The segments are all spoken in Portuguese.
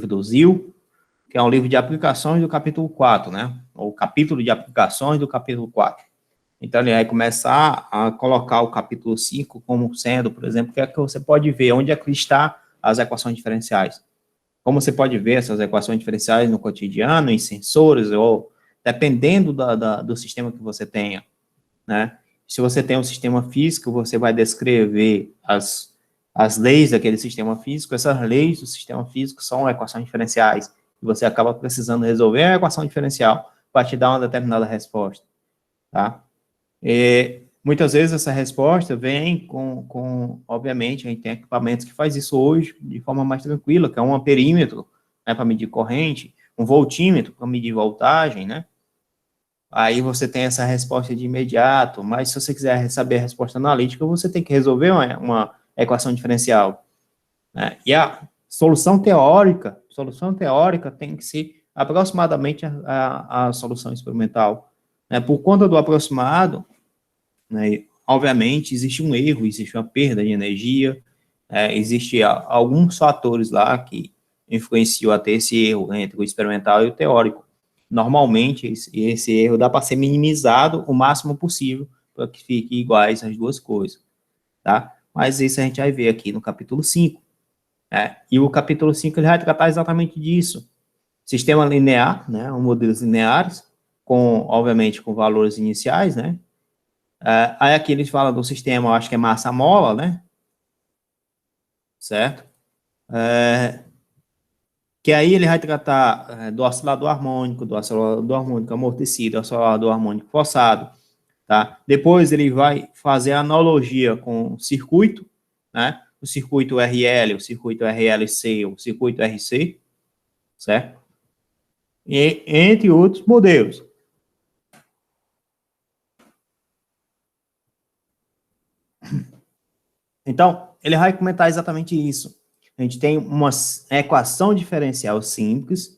do ZIL, que é um livro de aplicações do capítulo 4, né? O capítulo de aplicações do capítulo 4. Então, ele vai começar a colocar o capítulo 5 como sendo, por exemplo, que é que você pode ver onde é que está as equações diferenciais. Como você pode ver essas equações diferenciais no cotidiano, em sensores, ou dependendo do sistema que você tenha, né? Se você tem um sistema físico, você vai descrever as leis daquele sistema físico. Essas leis do sistema físico são equações diferenciais. E você acaba precisando resolver a equação diferencial para te dar uma determinada resposta, tá? E muitas vezes essa resposta vem obviamente, a gente tem equipamentos que faz isso hoje de forma mais tranquila, que é um amperímetro, né, para medir corrente, um voltímetro para medir voltagem, né? Aí você tem essa resposta de imediato, mas se você quiser saber a resposta analítica, você tem que resolver uma equação diferencial, né? E a solução teórica tem que ser aproximadamente a solução experimental, né? Por conta do aproximado, né, obviamente existe um erro, existe uma perda de energia, existe alguns fatores lá que influenciam até esse erro entre o experimental e o teórico. Normalmente, esse erro dá para ser minimizado o máximo possível para que fiquem iguais as duas coisas, tá? Mas isso a gente vai ver aqui no capítulo 5, né? E o capítulo 5 ele vai tratar exatamente disso. Sistema linear, né? Modelos lineares, obviamente, com valores iniciais, né? Aí aqui eles falam do sistema, eu acho que é massa-mola, né? Certo? Que aí ele vai tratar do oscilador harmônico amortecido, do oscilador harmônico forçado, tá? Depois ele vai fazer analogia com o circuito, né? O circuito RL, o circuito RLC, o circuito RC, certo? E entre outros modelos. Então, ele vai comentar exatamente isso. A gente tem uma equação diferencial simples,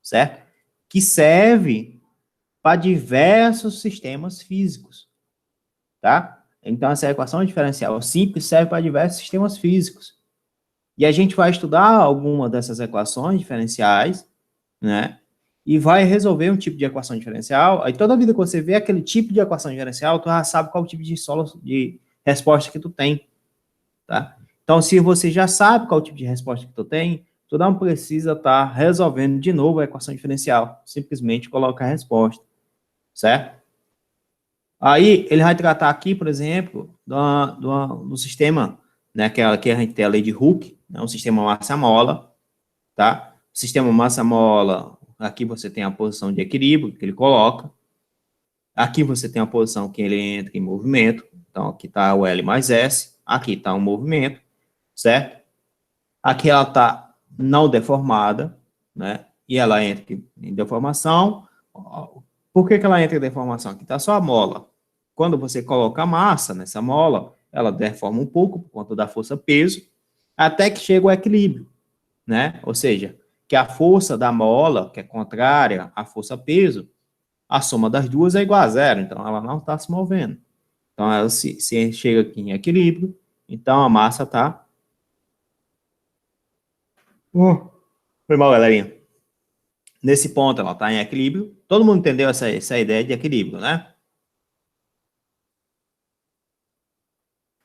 certo? Que serve para diversos sistemas físicos, tá? Então, essa equação diferencial simples serve para diversos sistemas físicos. E a gente vai estudar alguma dessas equações diferenciais, né? E vai resolver um tipo de equação diferencial. Aí, toda vida que você vê aquele tipo de equação diferencial, tu já sabe qual o tipo de resposta que tu tem, tá? Então, se você já sabe qual o tipo de resposta que tu tem, tu não precisa estar resolvendo de novo a equação diferencial. Simplesmente coloca a resposta, certo? Aí, ele vai tratar aqui, por exemplo, do sistema, né, que a gente tem a lei de Hooke, né, um sistema massa-mola, tá? O sistema massa-mola, aqui você tem a posição de equilíbrio que ele coloca. Aqui você tem a posição que ele entra em movimento. Então, aqui está o L mais S. Aqui está o movimento, certo? Aqui ela está não deformada, né? E ela entra em deformação. Por que ela entra em deformação? Aqui está só a mola. Quando você coloca a massa nessa mola, ela deforma um pouco por conta da força-peso, até que chega o equilíbrio, né? Ou seja, que a força da mola, que é contrária à força-peso, a soma das duas é igual a zero, então ela não está se movendo. Então, ela se chega aqui em equilíbrio, então a massa está... Foi mal, galerinha. Nesse ponto, ela está em equilíbrio. Todo mundo entendeu essa ideia de equilíbrio, né?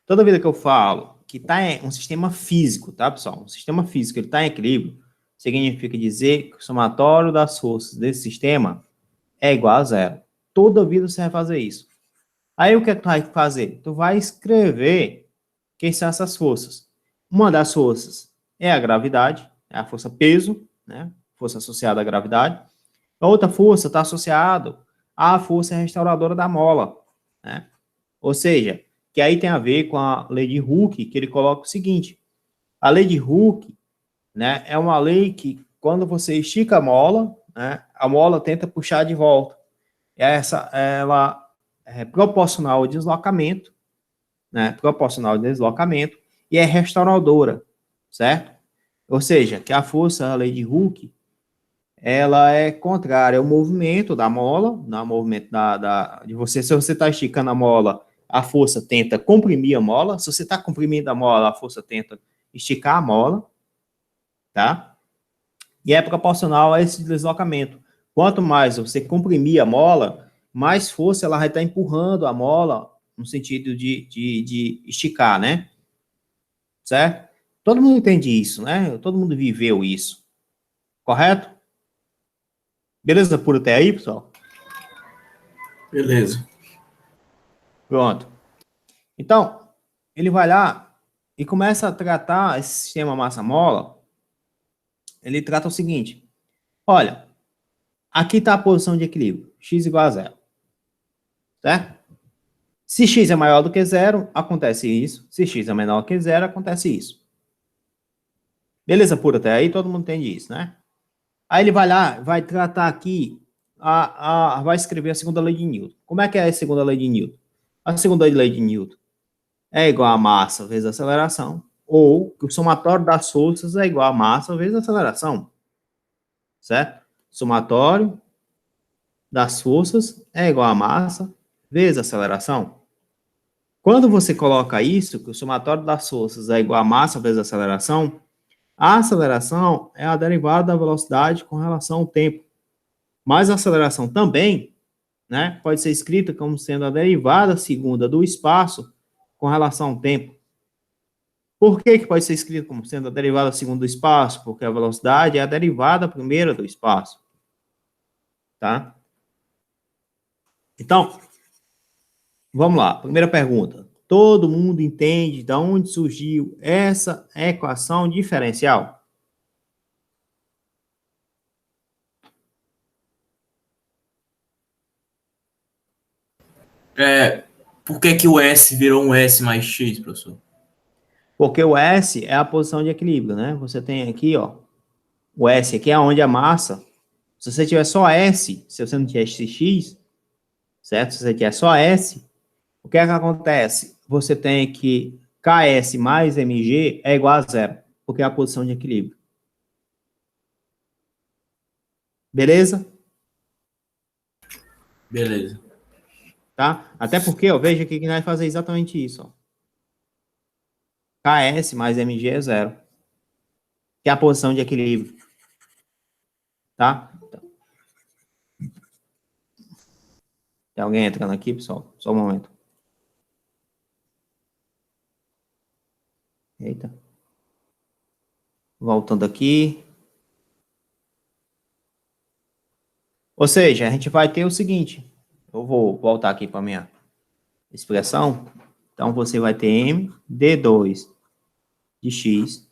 Toda vida que eu falo que está em um sistema físico, tá, pessoal? Um sistema físico, ele está em equilíbrio, significa dizer que o somatório das forças desse sistema é igual a zero. Toda vida você vai fazer isso. Aí, o que é que tu vai fazer? Tu vai escrever quem são essas forças. Uma das forças é a gravidade, é a força peso, né? Força associada à gravidade. A outra força está associada à força restauradora da mola, né? Ou seja, que aí tem a ver com a lei de Hooke, que ele coloca o seguinte: a lei de Hooke, né, é uma lei que, quando você estica a mola, né, a mola tenta puxar de volta. Ela é proporcional ao deslocamento, né, proporcional ao deslocamento, e é restauradora, certo? Ou seja, que a força, a lei de Hooke, ela é contrária ao movimento da mola, no movimento de você. Se você está esticando a mola, a força tenta comprimir a mola. Se você está comprimindo a mola, a força tenta esticar a mola, tá? E é proporcional a esse deslocamento. Quanto mais você comprimir a mola, mais força ela vai estar empurrando a mola no sentido de esticar, né? Certo? Todo mundo entende isso, né? Todo mundo viveu isso. Correto? Beleza por até aí, pessoal? Beleza. Pronto. Então, ele vai lá e começa a tratar esse sistema massa-mola. Ele trata o seguinte: olha, aqui está a posição de equilíbrio, x igual a zero, certo? Se x é maior do que zero, acontece isso. Se x é menor que zero, acontece isso. Beleza por até aí? Todo mundo entende isso, né? Aí ele vai lá, vai tratar aqui, vai escrever a segunda lei de Newton. Como é que é a segunda lei de Newton? A segunda lei de Newton é igual a massa vezes a aceleração, ou que o somatório das forças é igual a massa vezes a aceleração, certo? Somatório das forças é igual a massa vezes a aceleração. Quando você coloca isso, que o somatório das forças é igual a massa vezes a aceleração é a derivada da velocidade com relação ao tempo. Mas a aceleração também, né, pode ser escrita como sendo a derivada segunda do espaço com relação ao tempo. Por que que pode ser escrito como sendo a derivada segunda do espaço? Porque a velocidade é a derivada primeira do espaço. Tá? Então, vamos lá. Primeira pergunta. Todo mundo entende de onde surgiu essa equação diferencial? Por que que o S virou um S mais X, professor? Porque o S é a posição de equilíbrio, né? Você tem aqui, ó, o S aqui é onde a massa, se você tiver só S, se você não tiver X, certo? Se você tiver só S, o que é que acontece? Você tem que KS mais MG é igual a zero, porque é a posição de equilíbrio. Beleza? Beleza. Tá? Até porque, ó, veja aqui que nós vai fazer exatamente isso, ó. KS mais MG é zero, que é a posição de equilíbrio, tá? Tem alguém entrando aqui, pessoal? Só um momento. Eita. Voltando aqui. Ou seja, a gente vai ter o seguinte. Eu vou voltar aqui para a minha expressão. Então, você vai ter M D2 de X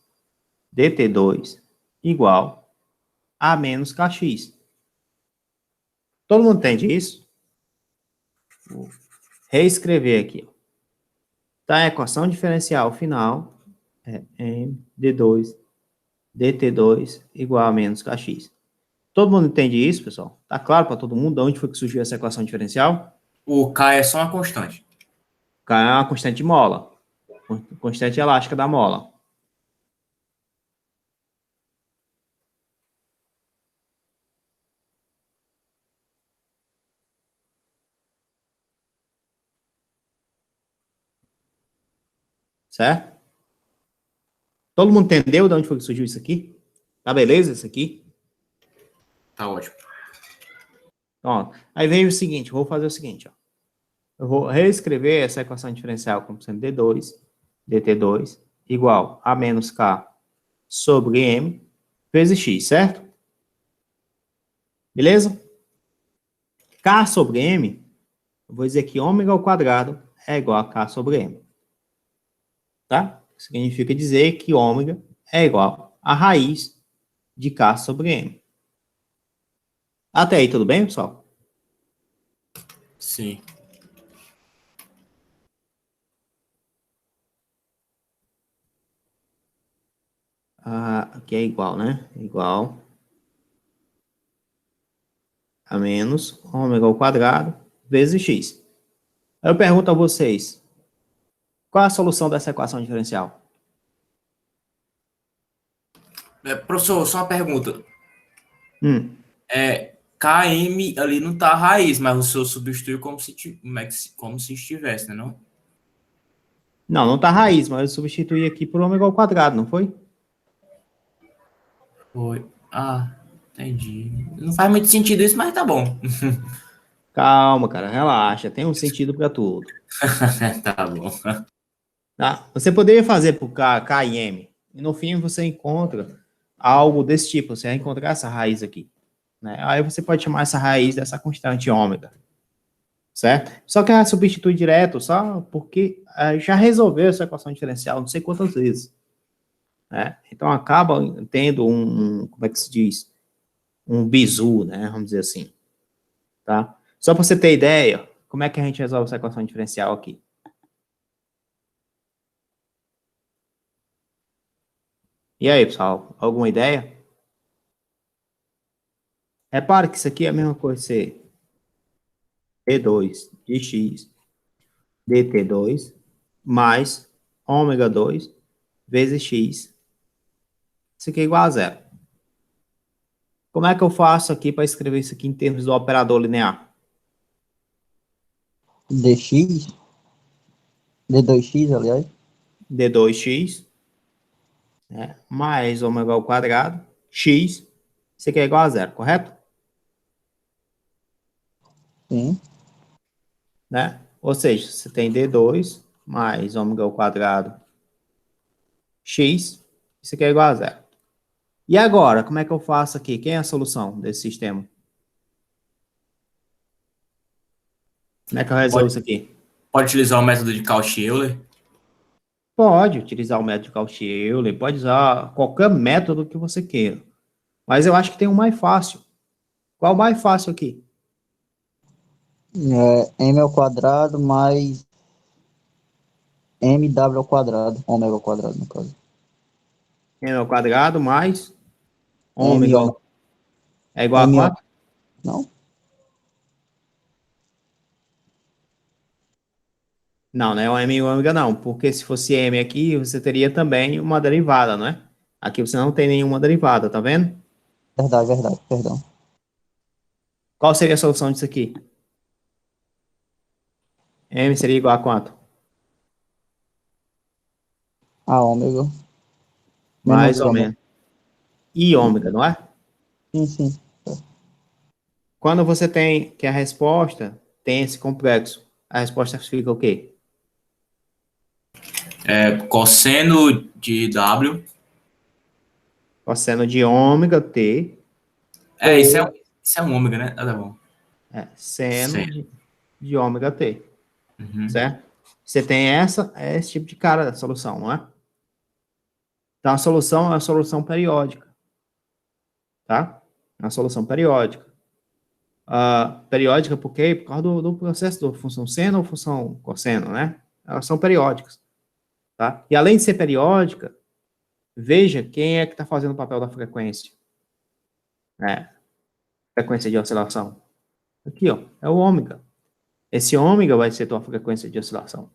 dt2 igual a menos kx. Todo mundo entende isso? Vou reescrever aqui. Tá, a equação diferencial final é M d2 dt2 igual a menos kx. Todo mundo entende isso, pessoal? Tá claro para todo mundo de onde foi que surgiu essa equação diferencial? O K é só uma constante. K é uma constante de mola, constante elástica da mola. Certo? Todo mundo entendeu de onde foi que surgiu isso aqui? Tá beleza isso aqui? Tá ótimo. Então, ó, aí vem o seguinte, vou fazer o seguinte, ó. Eu vou reescrever essa equação diferencial como sendo d2, dt2, igual a menos k sobre m vezes x, certo? Beleza? K sobre m, eu vou dizer que ômega ao quadrado é igual a k sobre m. Tá? Significa dizer que ômega é igual a raiz de k sobre m. Até aí, tudo bem, pessoal? Sim. Aqui é igual, né? Igual a menos ômega ao quadrado vezes x. Aí eu pergunto a vocês, qual é a solução dessa equação diferencial? Professor, só uma pergunta. Hum, KM ali não tá a raiz, mas o senhor substitui como se estivesse, né? Não? não tá raiz, mas eu substituí aqui por ômega ao quadrado, não foi? Foi. Ah, entendi. Não faz muito sentido isso, mas tá bom. Calma, cara, relaxa, tem um sentido para tudo. Tá bom. Tá? Você poderia fazer por K e M, e no fim você encontra algo desse tipo, você vai encontrar essa raiz aqui. Né? Aí você pode chamar essa raiz dessa constante ômega, certo? Só que ela substitui direto, só porque já resolveu essa equação diferencial não sei quantas vezes. Né? Então acaba tendo como é que se diz? Um bizu, né? Vamos dizer assim. Tá? Só para você ter ideia, como é que a gente resolve essa equação diferencial aqui? E aí, pessoal, alguma ideia? Repare que isso aqui é a mesma coisa ser D2 de x dt2 mais ômega 2 vezes x. Isso aqui é igual a zero. Como é que eu faço aqui para escrever isso aqui em termos do operador linear? dx, d2x, aliás, D2x, né, mais ômega ao quadrado, x, isso aqui é igual a zero, correto? sim, Né? Ou seja, você tem D2 mais ômega ao quadrado, x, isso aqui é igual a zero. E agora, como é que eu faço aqui? Quem é a solução desse sistema? Como é que eu resolvo isso aqui? Pode utilizar o método de Cauchy-Euler? Pode utilizar o método de Cauchy-Euler, pode usar qualquer método que você queira. Mas eu acho que tem um mais fácil. Qual o mais fácil aqui? m ao quadrado mais mw ao quadrado, ômega ao quadrado, no caso. M ao quadrado mais M, ômega é igual a m, quanto? não? Não, não é o M e o ômega não, porque se fosse M aqui, você teria também uma derivada, não é? Aqui você não tem nenhuma derivada, tá vendo? Verdade, perdão. Qual seria a solução disso aqui? M seria igual a quanto? A ômega Mais menos ou ômega. menos. E ômega, não é? Sim. Quando você tem que a resposta tem esse complexo, a resposta fica o quê? Cosseno de W. Cosseno de ômega T, Isso ou isso é um ômega, né? Ah, tá bom. seno Certo. de ômega T, Uhum. certo? Você tem esse tipo de cara da solução, não é? Então, a solução é uma solução periódica, tá? É uma solução periódica. Periódica por quê? Por causa do processo da função seno ou função cosseno, né? Elas são periódicas, tá? E além de ser periódica, veja quem é que está fazendo o papel da frequência, né? Frequência de oscilação. Aqui, ó, é o ômega. Esse ômega vai ser tua frequência de oscilação.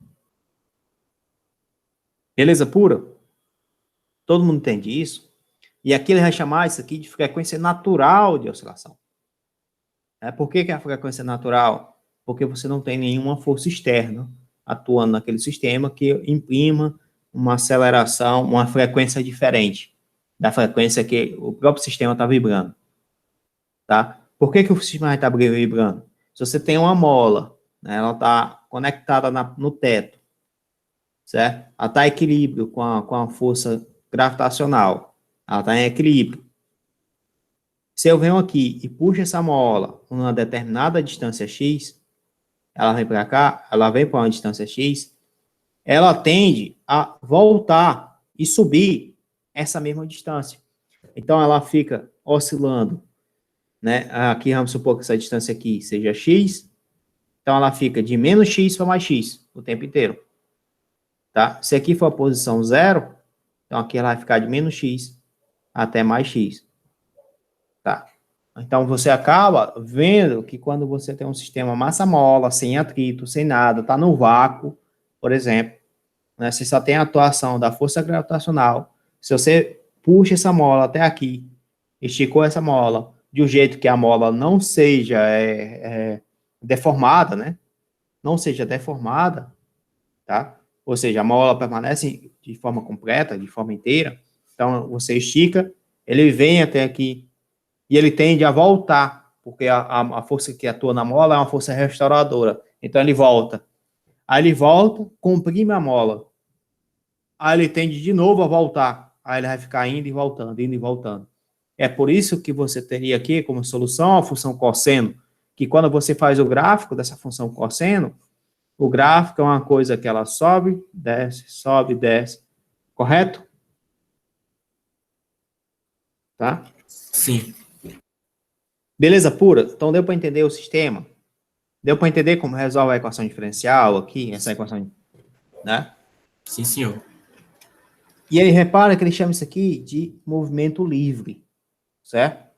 Beleza pura? Todo mundo entende isso? E aqui ele vai chamar isso aqui de frequência natural de oscilação. Por que é a frequência natural? Porque você não tem nenhuma força externa atuando naquele sistema que imprima uma aceleração, uma frequência diferente da frequência que o próprio sistema está vibrando. Tá? Por que o sistema está vibrando? Se você tem uma mola, né, ela está conectada no teto, certo? Ela está em equilíbrio com a força gravitacional, ela está em equilíbrio. Se eu venho aqui e puxo essa mola uma determinada distância x, ela vem para cá, ela vem para uma distância x, ela tende a voltar e subir essa mesma distância. Então, ela fica oscilando, né? Aqui, vamos supor que essa distância aqui seja x, então ela fica de menos x para mais x o tempo inteiro. Tá? Se aqui for a posição zero, então aqui ela vai ficar de menos x até mais x. Tá? Então, você acaba vendo que quando você tem um sistema massa-mola, sem atrito, sem nada, está no vácuo, por exemplo, né, você só tem a atuação da força gravitacional. Se você puxa essa mola até aqui, esticou essa mola, de um jeito que a mola não seja deformada, né? Não seja deformada, tá? Ou seja, a mola permanece de forma completa, de forma inteira. Então, você estica, ele vem até aqui, E ele tende a voltar, porque a força que atua na mola é uma força restauradora. Então ele volta. Aí ele volta, comprime a mola. Aí ele tende de novo a voltar. Aí ele vai ficar indo e voltando, indo e voltando. É por isso que você teria aqui como solução a função cosseno, que quando você faz o gráfico dessa função cosseno, o gráfico é uma coisa que ela sobe, desce, correto? Tá? Sim. Beleza pura? Então deu para entender o sistema? Deu para entender como resolve a equação diferencial aqui, essa equação, né? Sim, senhor. E aí repara que ele chama isso aqui de movimento livre, certo?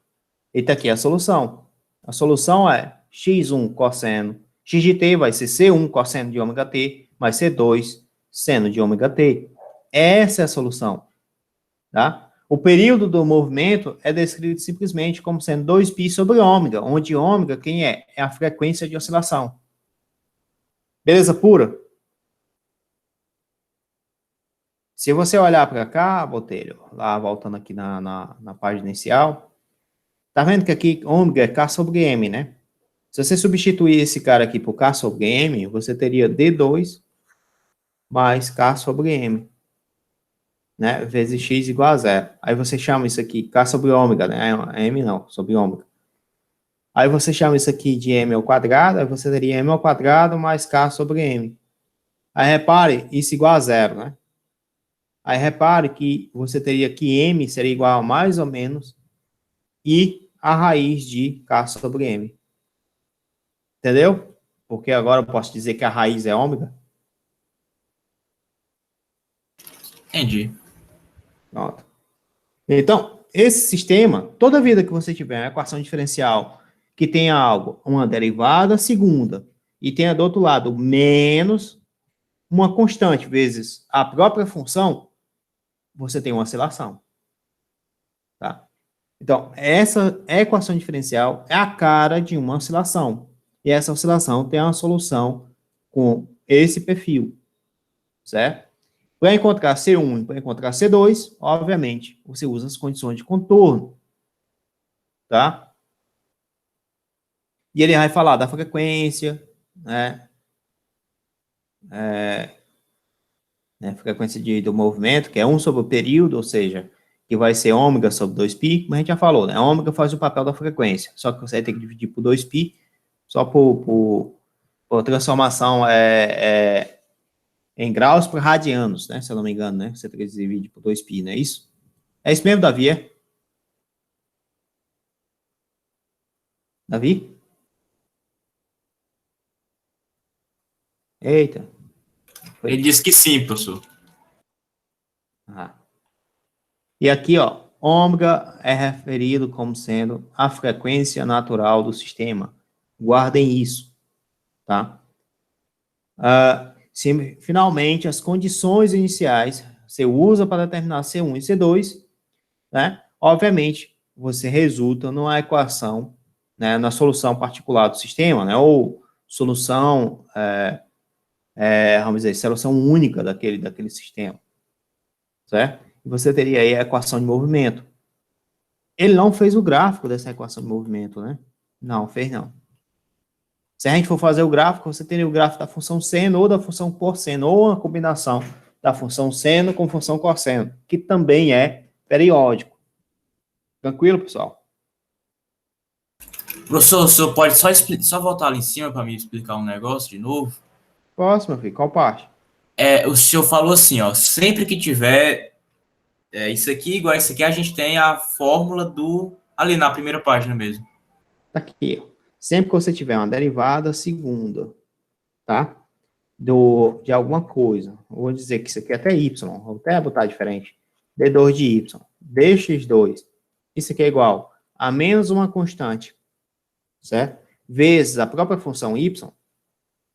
E tá aqui a solução. A solução é x1 cosseno, x de t vai ser c1 cosseno de ômega t, mais c2 seno de ômega t. Essa é a solução, tá? O período do movimento é descrito simplesmente como sendo 2π sobre ômega, onde ômega, quem é? É a frequência de oscilação. Beleza pura? Se você olhar para cá, Botelho, lá voltando aqui na página inicial, tá vendo que aqui ômega é K sobre M, né? Se você substituir esse cara aqui por K sobre M, você teria D2 mais K sobre M, né? Vezes X igual a zero. Aí você chama isso aqui K sobre ômega, né? M não, sobre ômega. Aí você chama isso aqui de M ao quadrado, aí você teria M ao quadrado mais K sobre M. Aí repare, isso igual a zero, né? Aí repare que você teria que M seria igual a mais ou menos I a raiz de K sobre M. Entendeu? Porque agora eu posso dizer que a raiz é ômega. Entendi. Pronto. Então, esse sistema, toda vida que você tiver uma equação diferencial que tenha algo, uma derivada segunda, e tenha do outro lado menos uma constante vezes a própria função, você tem uma oscilação. Tá? Então, essa equação diferencial é a cara de uma oscilação. E essa oscilação tem uma solução com esse perfil, certo? Para encontrar C1 e para encontrar C2, obviamente, você usa as condições de contorno, tá? E ele vai falar da frequência, né? Frequência do movimento, que é 1 sobre o período, ou seja, que vai ser ômega sobre 2π, como a gente já falou, né? Ômega faz o papel da frequência, só que você vai ter que dividir por 2π, só por transformação em graus por radianos, né? Se eu não me engano, né? Você tem que dividir por 2π, não é isso? É isso mesmo, Davi? É? Davi? Eita. Foi. Ele disse que sim, professor. Ah. E aqui, ó, ômega é referido como sendo a frequência natural do sistema. Guardem isso, tá? Finalmente, as condições iniciais você usa para determinar C1 e C2, né? Obviamente, você resulta numa equação, né, na solução particular do sistema, né? Ou solução, vamos dizer, solução única daquele sistema, certo? E você teria aí a equação de movimento. Ele não fez o gráfico dessa equação de movimento, né? Não, fez não. Se a gente for fazer o gráfico, você teria o gráfico da função seno ou da função cosseno, ou uma combinação da função seno com função cosseno, que também é periódico. Tranquilo, pessoal? Professor, o senhor pode só voltar ali em cima para me explicar um negócio de novo? Posso, meu filho? Qual parte? O senhor falou assim, ó, sempre que tiver isso aqui igual isso aqui, a gente tem a fórmula do... Ali na primeira página mesmo. Tá aqui, ó. Sempre que você tiver uma derivada segunda, tá? De alguma coisa. Vou dizer que isso aqui é até y, vou até botar diferente. D2 de y, dx2. Isso aqui é igual a menos uma constante, certo? Vezes a própria função y.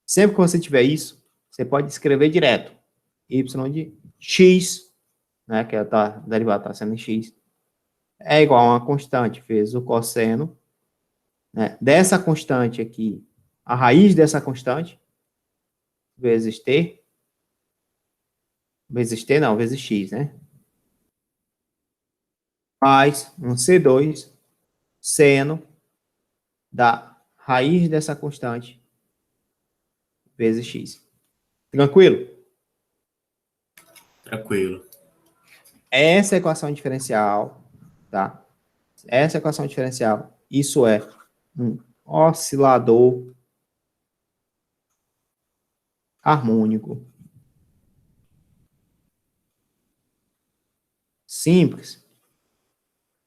Sempre que você tiver isso, você pode escrever direto. Y de x, né, que a derivada está sendo x, é igual a uma constante vezes o cosseno, né, dessa constante aqui, a raiz dessa constante, vezes t, vezes x, né? Mais um C2 seno da raiz dessa constante vezes x. Tranquilo? Tranquilo. Essa é a equação diferencial, tá? Essa é a equação diferencial. Isso é um oscilador harmônico simples.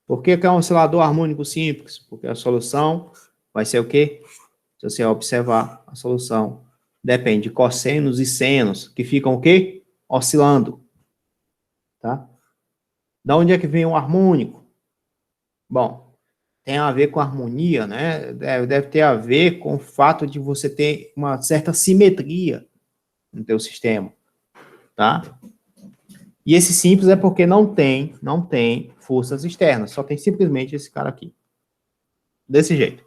Por que é um oscilador harmônico simples? Porque a solução vai ser o quê? Se você observar, a solução depende de cossenos e senos, que ficam o quê? Oscilando. Tá? Da onde é que vem o harmônico? Bom, tem a ver com harmonia, né? Deve ter a ver com o fato de você ter uma certa simetria no teu sistema, tá? E esse simples é porque não tem forças externas, só tem simplesmente esse cara aqui. Desse jeito.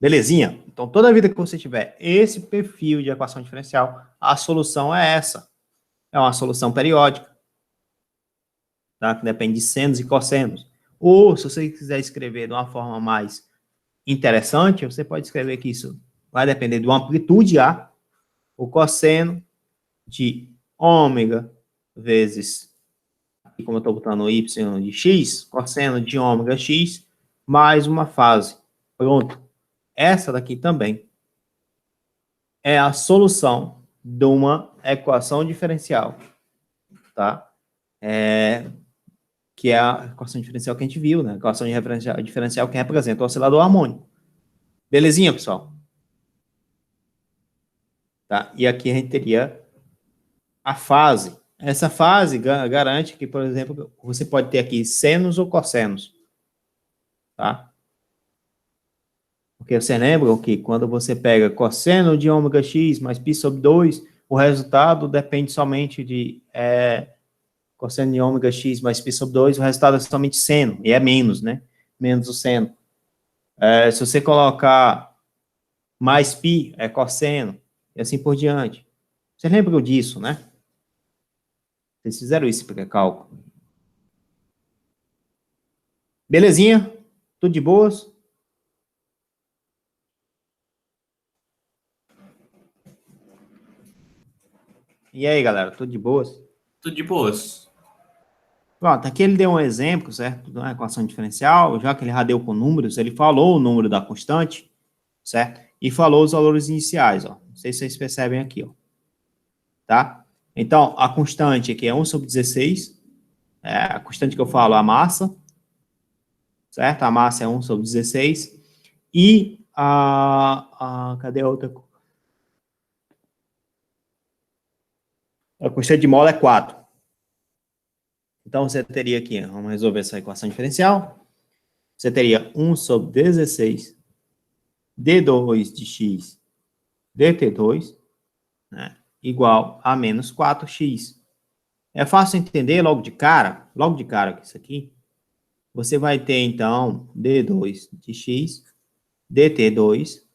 Belezinha? Então, toda vida que você tiver esse perfil de equação diferencial, a solução é essa. É uma solução periódica, tá? Que depende de senos e cossenos. Ou, se você quiser escrever de uma forma mais interessante, você pode escrever que isso vai depender de uma amplitude A, o cosseno de ômega vezes, aqui como eu estou botando y de x, cosseno de ômega x, mais uma fase. Pronto. Essa daqui também é a solução de uma equação diferencial, tá? Que é a equação diferencial que a gente viu, né? A equação diferencial que representa o oscilador harmônico. Belezinha, pessoal? Tá? E aqui a gente teria a fase. Essa fase garante que, por exemplo, você pode ter aqui senos ou cossenos, tá? Porque você lembra que quando você pega cosseno de ômega x mais π sobre 2, o resultado depende somente de cosseno de ômega x mais π sobre 2, o resultado é somente seno, e é menos, né? Menos o seno. Se você colocar mais π, é cosseno, e assim por diante. Você lembra disso, né? Vocês fizeram isso para cálculo. Belezinha? Tudo de boas? E aí, galera, tudo de boas? Tudo de boas. Pronto, aqui ele deu um exemplo, certo? De uma equação diferencial, já que ele já deu com números, ele falou o número da constante, certo? E falou os valores iniciais, ó. Não sei se vocês percebem aqui, ó. Tá? Então, a constante aqui é 1 sobre 16, a constante que eu falo, a massa, certo? A massa é 1 sobre 16, e cadê a outra? A constante de mole é 4. Então, você teria aqui, vamos resolver essa equação diferencial, você teria 1 sobre 16 d2 de x dt2, né, igual a menos 4x. É fácil entender logo de cara que isso aqui, você vai ter, então, d2 de x dt2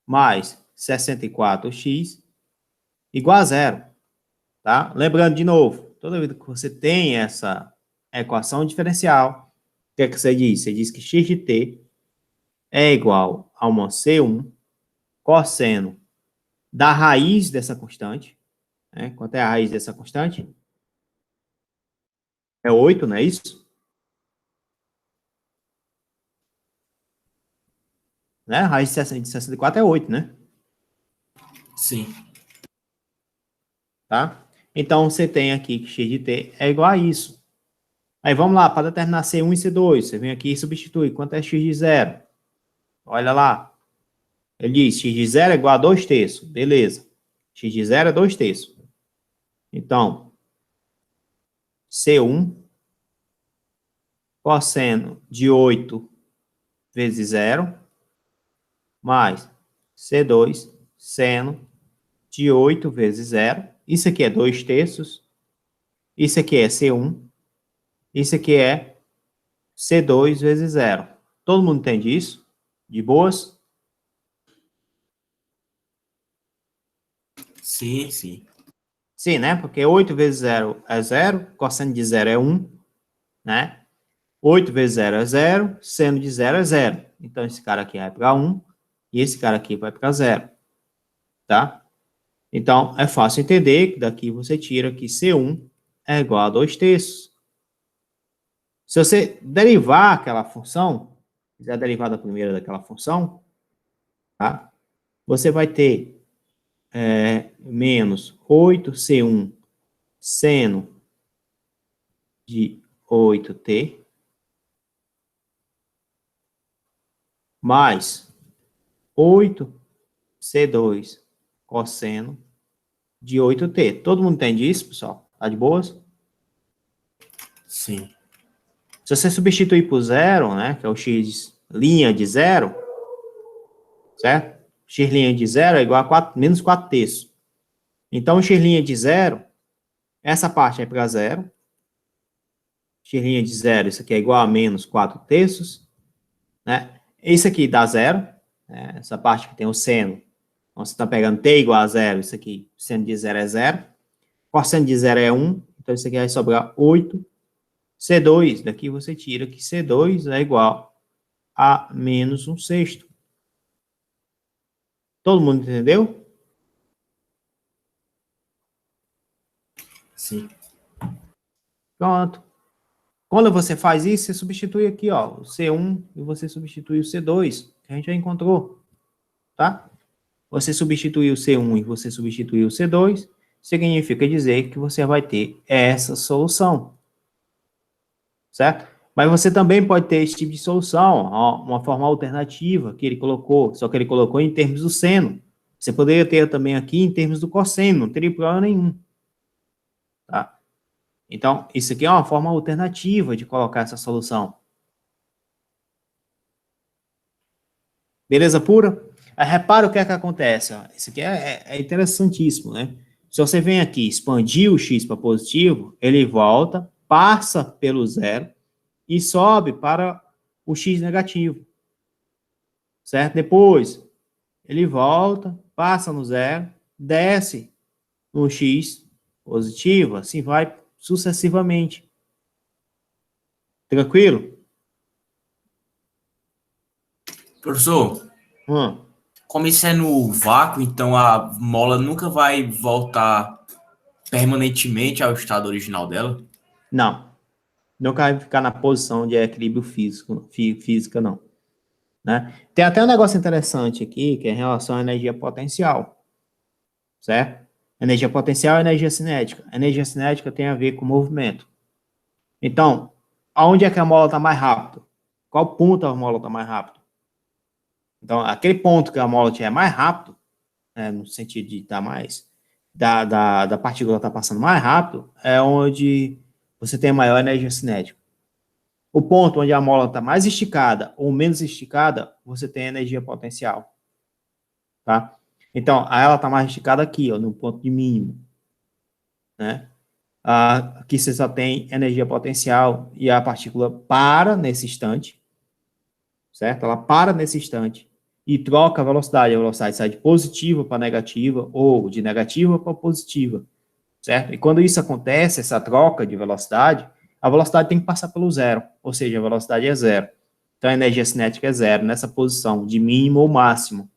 mais 64x igual a zero, tá? Lembrando de novo, toda vez que você tem essa equação diferencial, o que é que você diz? Você diz que x de t é igual a uma C1 cosseno da raiz dessa constante, né? Quanto é a raiz dessa constante? É 8, não é isso? Né? A raiz de 64 é 8, né? Sim. Tá? Então, você tem aqui que x de t é igual a isso. Aí, vamos lá, para determinar C1 e C2, você vem aqui e substitui. Quanto é x de 0? Olha lá. Ele diz, x de 0 é igual a 2 terços. Beleza. X de 0 é 2 terços. Então, C1 cosseno de 8 vezes 0, mais C2 seno de 8 vezes 0. Isso aqui é 2 terços. Isso aqui é C1. Isso aqui é C2 vezes 0. Todo mundo entende isso? De boas? Sim, sim. Sim, né? Porque 8 vezes 0 é 0, cosseno de 0 é 1, né? 8 vezes 0 é 0, seno de 0 é 0. Então, esse cara aqui vai para 1 e esse cara aqui vai para 0, tá? Então, é fácil entender que daqui você tira que C1 é igual a 2/3. Se você derivar aquela função, fizer a derivada primeira daquela função, tá? Você vai ter menos 8C1 seno de 8t mais 8C2 cosseno de 8t. Todo mundo entende isso, pessoal? Tá de boas? Sim. Se você substituir por zero, né, que é o x' de zero, certo? X' de zero é igual a 4, menos 4/3. Então, o x' de zero, essa parte é para zero. X' de zero, isso aqui é igual a menos 4/3, né? Isso aqui dá zero, né? Essa parte que tem o seno. Então, você está pegando t igual a zero, isso aqui, seno de zero é zero. Cosseno de zero é 1, então isso aqui vai sobrar 8. C2, daqui você tira que C2 é igual a menos 1/6. Todo mundo entendeu? Sim. Pronto. Quando você faz isso, você substitui aqui, ó, o C1 e você substitui o C2, que a gente já encontrou, tá? Você substituir o C1 e você substituir o C2, significa dizer que você vai ter essa solução, certo? Mas você também pode ter esse tipo de solução, ó, uma forma alternativa que ele colocou, só que ele colocou em termos do seno. Você poderia ter também aqui em termos do cosseno, não teria problema nenhum, tá? Então, isso aqui é uma forma alternativa de colocar essa solução. Beleza pura? Aí, repara o que é que acontece. Ó. Isso aqui é interessantíssimo, né? Se você vem aqui expandir o x para positivo, ele volta, passa pelo zero e sobe para o x negativo. Certo? Depois, ele volta, passa no zero, desce no x positivo, assim vai sucessivamente. Tranquilo? Professor, Hum. como isso é no vácuo, então a mola nunca vai voltar permanentemente ao estado original dela? Não. Nunca vai ficar na posição de equilíbrio físico, física, não. Né? Tem até um negócio interessante aqui, que é em relação à energia potencial, certo? Energia potencial e energia cinética. A energia cinética tem a ver com movimento. Então, aonde é que a mola está mais rápido? Qual ponto a mola está mais rápido? Então, aquele ponto que a mola estiver mais rápido, né, no sentido de estar mais, da partícula estar passando mais rápido, é onde você tem maior energia cinética. O ponto onde a mola está mais esticada ou menos esticada, você tem energia potencial, tá? Então, ela está mais esticada aqui, ó, no ponto de mínimo, né? Aqui você só tem energia potencial e a partícula para nesse instante, certo? Ela para nesse instante e troca a velocidade sai de positiva para negativa ou de negativa para positiva, certo? E quando isso acontece, essa troca de velocidade, a velocidade tem que passar pelo zero, ou seja, a velocidade é zero. Então, a energia cinética é zero nessa posição de mínimo ou máximo,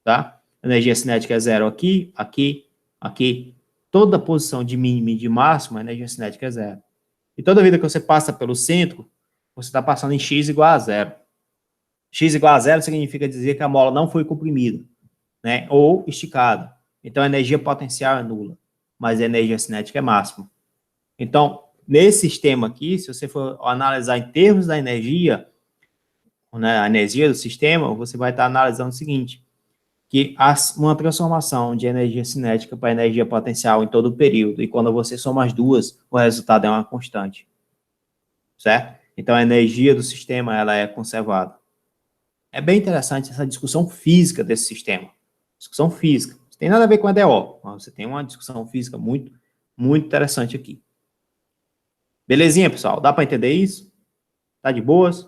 tá? A energia cinética é zero aqui, aqui, aqui. Toda posição de mínimo e de máximo, a energia cinética é zero. E toda vida que você passa pelo centro, você está passando em x igual a zero. X igual a zero significa dizer que a mola não foi comprimida, né? Ou esticada. Então, a energia potencial é nula, mas a energia cinética é máxima. Então, nesse sistema aqui, se você for analisar em termos da energia, né, a energia do sistema, você vai estar analisando o seguinte, que há uma transformação de energia cinética para energia potencial em todo o período, e quando você soma as duas, o resultado é uma constante, certo? Então, a energia do sistema, ela é conservada. É bem interessante essa discussão física desse sistema. Discussão física. Não tem nada a ver com a EDO, mas você tem uma discussão física muito, muito interessante aqui. Belezinha, pessoal? Dá para entender isso? Tá de boas?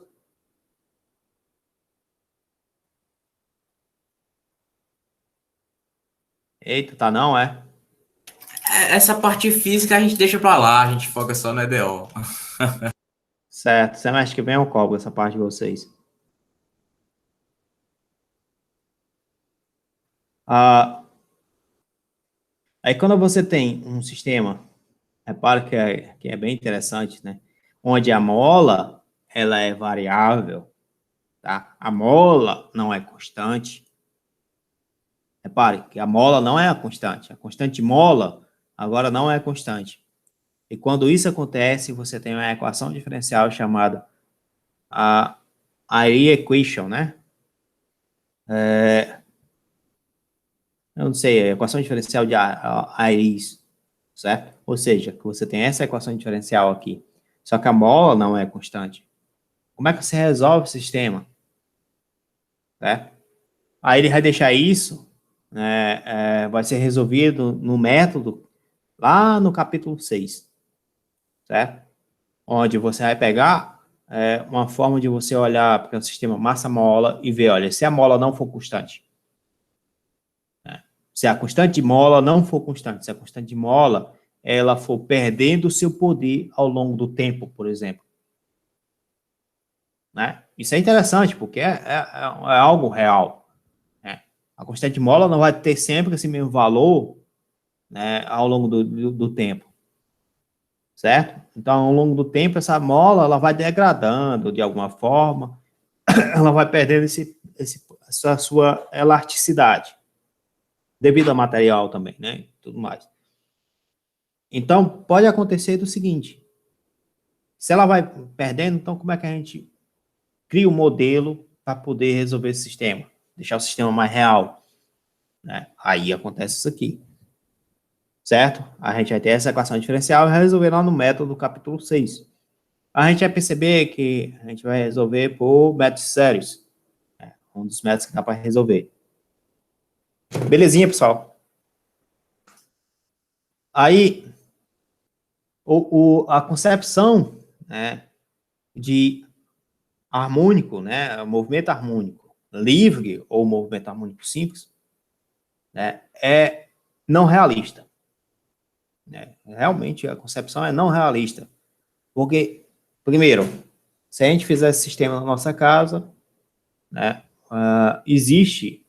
Eita, tá não, é? Essa parte física a gente deixa pra lá, a gente foca só no EDO. Certo. Semestre que vem eu cobro essa parte de vocês. Aí quando você tem um sistema, repara que é bem interessante, né? Onde a mola, ela é variável, tá? A mola não é constante. Repare que a mola não é a constante. A constante mola agora não é constante. E quando isso acontece, você tem uma equação diferencial chamada a Airy equation, né? Eu não sei, a equação diferencial de Airy, certo? Ou seja, que você tem essa equação diferencial aqui. Só que a mola não é constante. Como é que você resolve o sistema? Certo? Aí ele vai deixar isso, vai ser resolvido no método, lá no capítulo 6, certo? Onde você vai pegar uma forma de você olhar para o sistema massa-mola e ver, olha, se a mola não for constante, né? Se a constante de mola não for constante, se a constante de mola ela for perdendo o seu poder ao longo do tempo, por exemplo, né? Isso é interessante, porque é algo real, né? A constante de mola não vai ter sempre esse mesmo valor, né, ao longo do tempo, certo? Então, ao longo do tempo, essa mola ela vai degradando de alguma forma, ela vai perdendo essa sua elasticidade, devido ao material também, né? Tudo mais. Então, pode acontecer do seguinte: se ela vai perdendo, então como é que a gente cria um modelo para poder resolver esse sistema? Deixar o sistema mais real, né? Aí acontece isso aqui, certo? A gente vai ter essa equação diferencial e resolver lá no método do capítulo 6. A gente vai perceber que a gente vai resolver por métodos sérios, né? Um dos métodos que dá para resolver. Belezinha, pessoal? Aí, a concepção, né, de harmônico, né, movimento harmônico livre ou movimento harmônico simples, né, é não realista. Né? Realmente, a concepção é não realista. Porque, primeiro, se a gente fizer esse sistema na nossa casa, né, existe,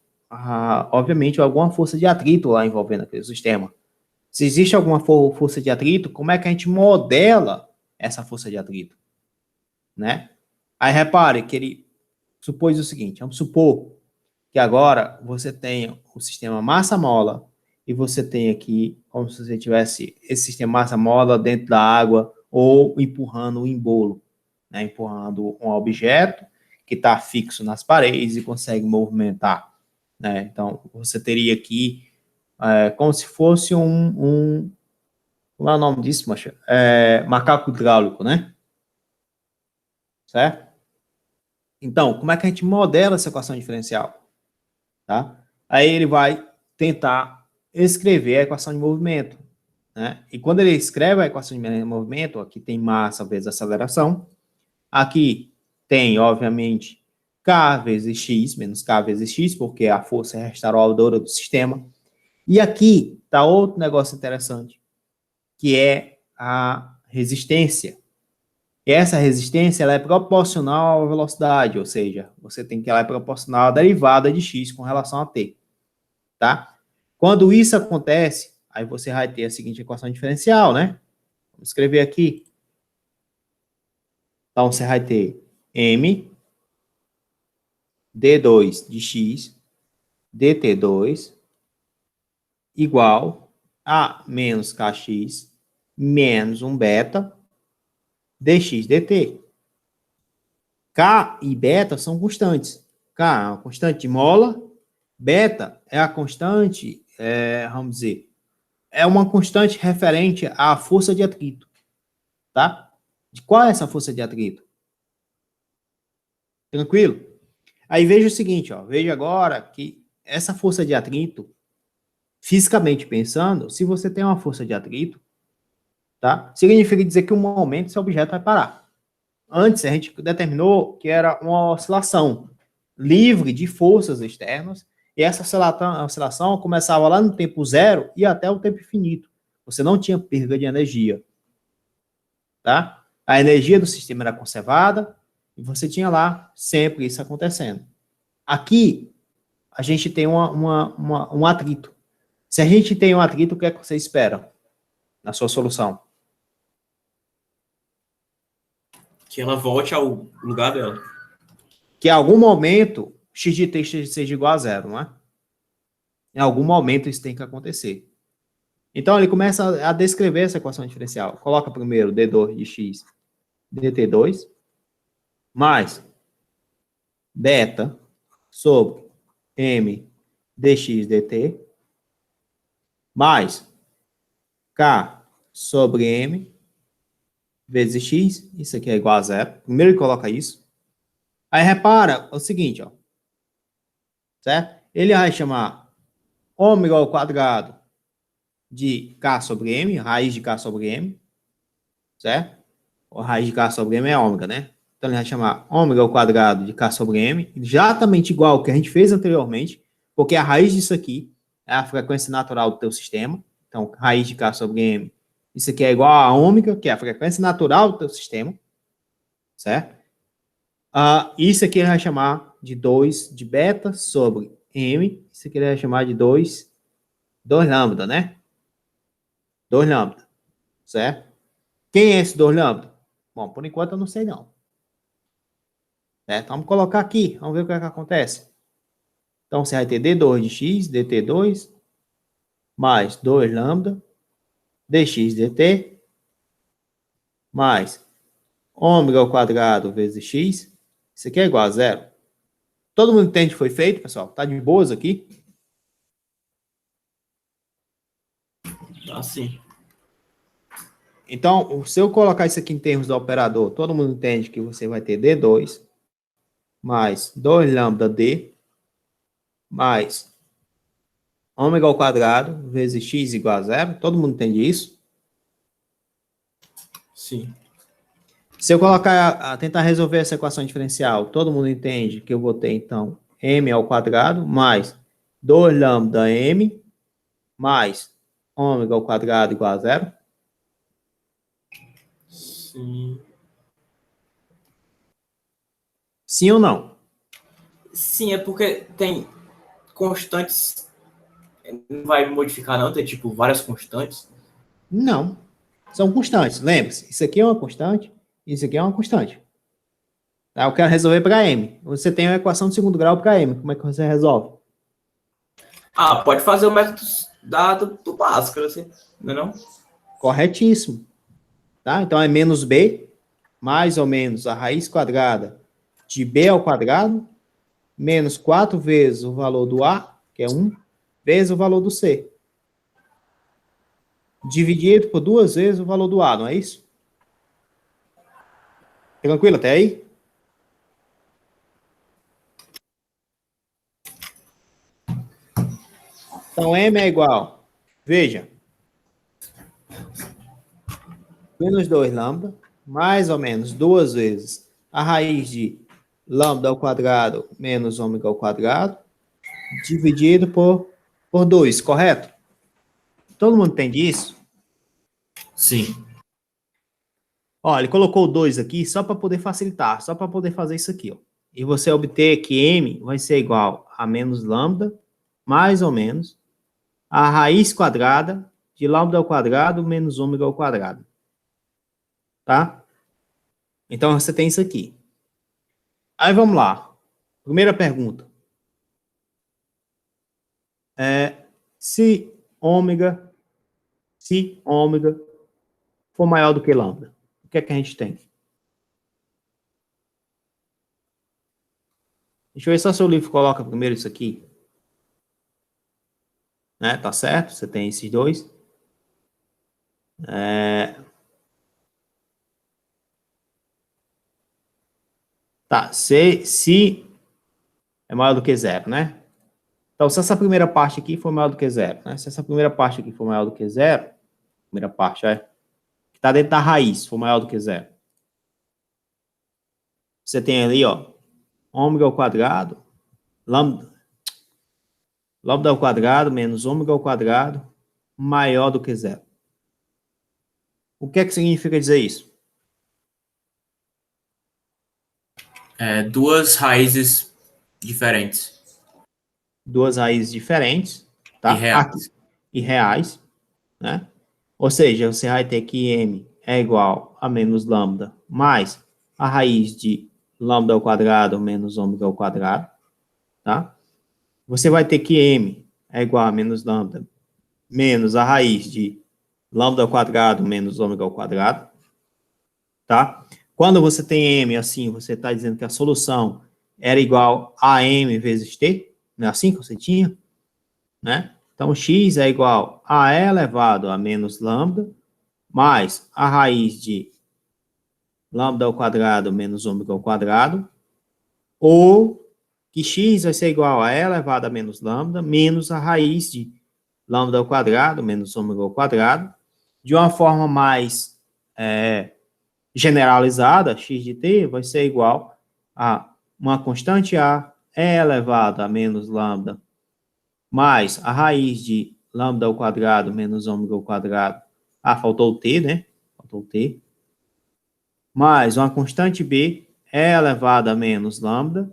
obviamente, alguma força de atrito lá envolvendo aquele sistema. Se existe alguma força de atrito, como é que a gente modela essa força de atrito? Né? Aí repare que ele supôs o seguinte, vamos supor que agora você tenha o sistema massa-mola e você tem aqui, como se você tivesse esse sistema massa-mola dentro da água ou empurrando um embolo, né? Empurrando um objeto que está fixo nas paredes e consegue movimentar, né? Então, você teria aqui como se fosse como é o nome disso, macho? Macaco hidráulico, né? Certo? Então, como é que a gente modela essa equação diferencial? Tá? Aí ele vai tentar escrever a equação de movimento, né? E quando ele escreve a equação de movimento, aqui tem massa vezes aceleração, aqui tem, obviamente, K vezes X, menos K vezes X, porque a força é restauradora do sistema. E aqui está outro negócio interessante, que é a resistência. E essa resistência ela é proporcional à velocidade, ou seja, você tem que ela é proporcional à derivada de x com relação a t, tá? Quando isso acontece, aí você vai ter a seguinte equação diferencial, né? Vamos escrever aqui. Então, você vai ter m d2 de x dt2 igual a menos kx menos um beta dx dt. K e beta são constantes. K é uma constante de mola, beta é a constante, vamos dizer, é uma constante referente à força de atrito, tá? De qual é essa força de atrito? Tranquilo? Aí veja o seguinte, ó, veja agora que essa força de atrito, fisicamente pensando, se você tem uma força de atrito, tá? Significa dizer que um momento esse objeto vai parar. Antes, a gente determinou que era uma oscilação livre de forças externas, e essa oscilação começava lá no tempo zero e até o tempo infinito. Você não tinha perda de energia, tá? A energia do sistema era conservada e você tinha lá sempre isso acontecendo. Aqui, a gente tem um atrito. Se a gente tem um atrito, o que é que você espera na sua solução? Que ela volte ao lugar dela. Que em algum momento, x de t seja igual a zero, não é? Em algum momento isso tem que acontecer. Então, ele começa a descrever essa equação diferencial. Coloca primeiro d2 de x dt2 mais beta sobre m dx dt mais k sobre m vezes x, isso aqui é igual a zero. Primeiro ele coloca isso. Aí repara o seguinte, ó. Certo? Ele vai chamar ômega ao quadrado de k sobre m, raiz de k sobre m, certo? A raiz de k sobre m é ômega, né? Então ele vai chamar ômega ao quadrado de k sobre m, exatamente igual ao que a gente fez anteriormente, porque a raiz disso aqui é a frequência natural do teu sistema. Então, raiz de k sobre m, isso aqui é igual a ômega, que é a frequência natural do teu sistema, certo? Isso aqui ele vai chamar de 2 de beta sobre m, isso aqui ele vai chamar de 2 lambda, né? 2 lambda, certo? Quem é esse 2 lambda? Bom, por enquanto eu não sei não. Certo? Vamos colocar aqui, vamos ver o que é que acontece. Então, você vai ter d2 de x, dt2, mais 2 lambda, dx dt, mais ômega ao quadrado vezes x. Isso aqui é igual a zero. Todo mundo entende que foi feito, pessoal? Tá de boas aqui? Tá sim. Então, se eu colocar isso aqui em termos do operador, todo mundo entende que você vai ter d2 mais 2 lambda d mais ômega ao quadrado vezes x igual a zero. Todo mundo entende isso? Sim. Se eu colocar, tentar resolver essa equação diferencial, todo mundo entende que eu vou ter, então, m ao quadrado mais 2 lambda m mais ômega ao quadrado igual a zero. Sim. Sim ou não? Sim, é porque tem constantes. Não vai modificar, não? Tem, tipo, várias constantes. Não. São constantes. Lembre-se, isso aqui é uma constante, isso aqui é uma constante. Tá? Eu quero resolver para m. Você tem uma equação de segundo grau para m. Como é que você resolve? Pode fazer o método do Bhaskara, assim, não é não? Corretíssimo. Tá? Então, é menos b, mais ou menos a raiz quadrada de b ao quadrado, menos 4 vezes o valor do a, que é 1, vezes o valor do c. Dividido por 2 vezes o valor do a, não é isso? Tranquilo até aí? Então, m é igual, veja, menos 2 lambda, mais ou menos 2 vezes a raiz de lambda ao quadrado menos ômega ao quadrado, dividido por 2, correto? Todo mundo entende isso? Sim. Ó, ele colocou 2 aqui só para poder facilitar, só para poder fazer isso aqui, ó. E você obter que m vai ser igual a menos lambda, mais ou menos, a raiz quadrada de lambda ao quadrado menos ômega ao quadrado. Tá? Então, você tem isso aqui. Aí, vamos lá. Primeira pergunta. Se ômega for maior do que lambda, o que é que a gente tem? Deixa eu ver se o seu livro coloca primeiro isso aqui. Né? Tá certo? Você tem esses dois. Tá, se é maior do que zero, né? Então, se essa primeira parte aqui for maior do que zero, né? Se essa primeira parte aqui for maior do que zero, primeira parte, que está dentro da raiz, for maior do que zero. Você tem ali, ó, ômega ao quadrado, lambda ao quadrado menos ômega ao quadrado maior do que zero. O que é que significa dizer isso? Duas raízes diferentes. Duas raízes diferentes, tá? E reais. Aqui, e reais, né? Ou seja, você vai ter que m é igual a menos lambda mais a raiz de lambda ao quadrado menos ômega ao quadrado, tá? Você vai ter que m é igual a menos lambda menos a raiz de lambda ao quadrado menos ômega ao quadrado, tá? Quando você tem m assim, você está dizendo que a solução era igual a m vezes t, não é assim que você tinha? Né? Então, x é igual a e elevado a menos lambda, mais a raiz de lambda ao quadrado menos ômega ao quadrado, ou que x vai ser igual a e elevado a menos lambda, menos a raiz de lambda ao quadrado menos ômega ao quadrado, de uma forma mais generalizada, x de t vai ser igual a uma constante a e elevado a menos lambda mais a raiz de lambda ao quadrado menos ômega ao quadrado. Ah, faltou o t, né? Faltou o t. Mais uma constante b é elevado a menos lambda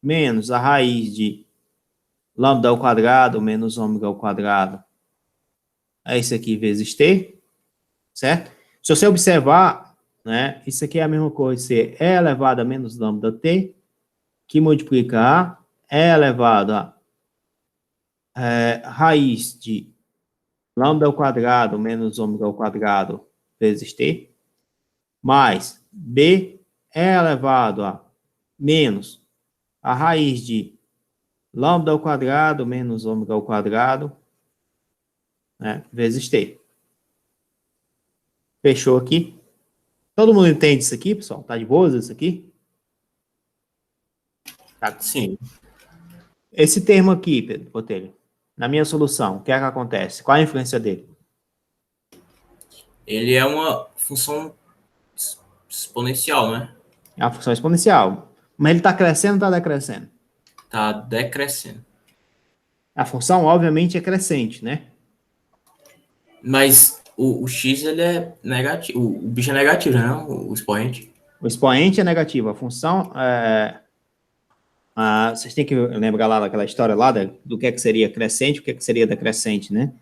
menos a raiz de lambda ao quadrado menos ômega ao quadrado. É isso aqui vezes t, certo? Se você observar, né, isso aqui é a mesma coisa, ser e elevado a menos lambda t, que multiplica a e elevado a raiz de lambda ao quadrado menos ômega ao quadrado vezes t, mais b é elevado a menos a raiz de lambda ao quadrado menos ômega ao quadrado, né, vezes t. Fechou aqui? Todo mundo entende isso aqui, pessoal? Tá de boas isso aqui? Tá. Sim. Esse termo aqui, Pedro Botelho, na minha solução, o que é que acontece? Qual a influência dele? Ele é uma função exponencial, né? É uma função exponencial. Mas ele está crescendo ou está decrescendo? Tá decrescendo. A função, obviamente, é crescente, né? Mas o x, ele é negativo. O bicho é negativo, né? O expoente. O expoente é negativo. A função vocês têm que lembrar lá daquela história lá do que é que seria crescente e o que é que seria decrescente, né?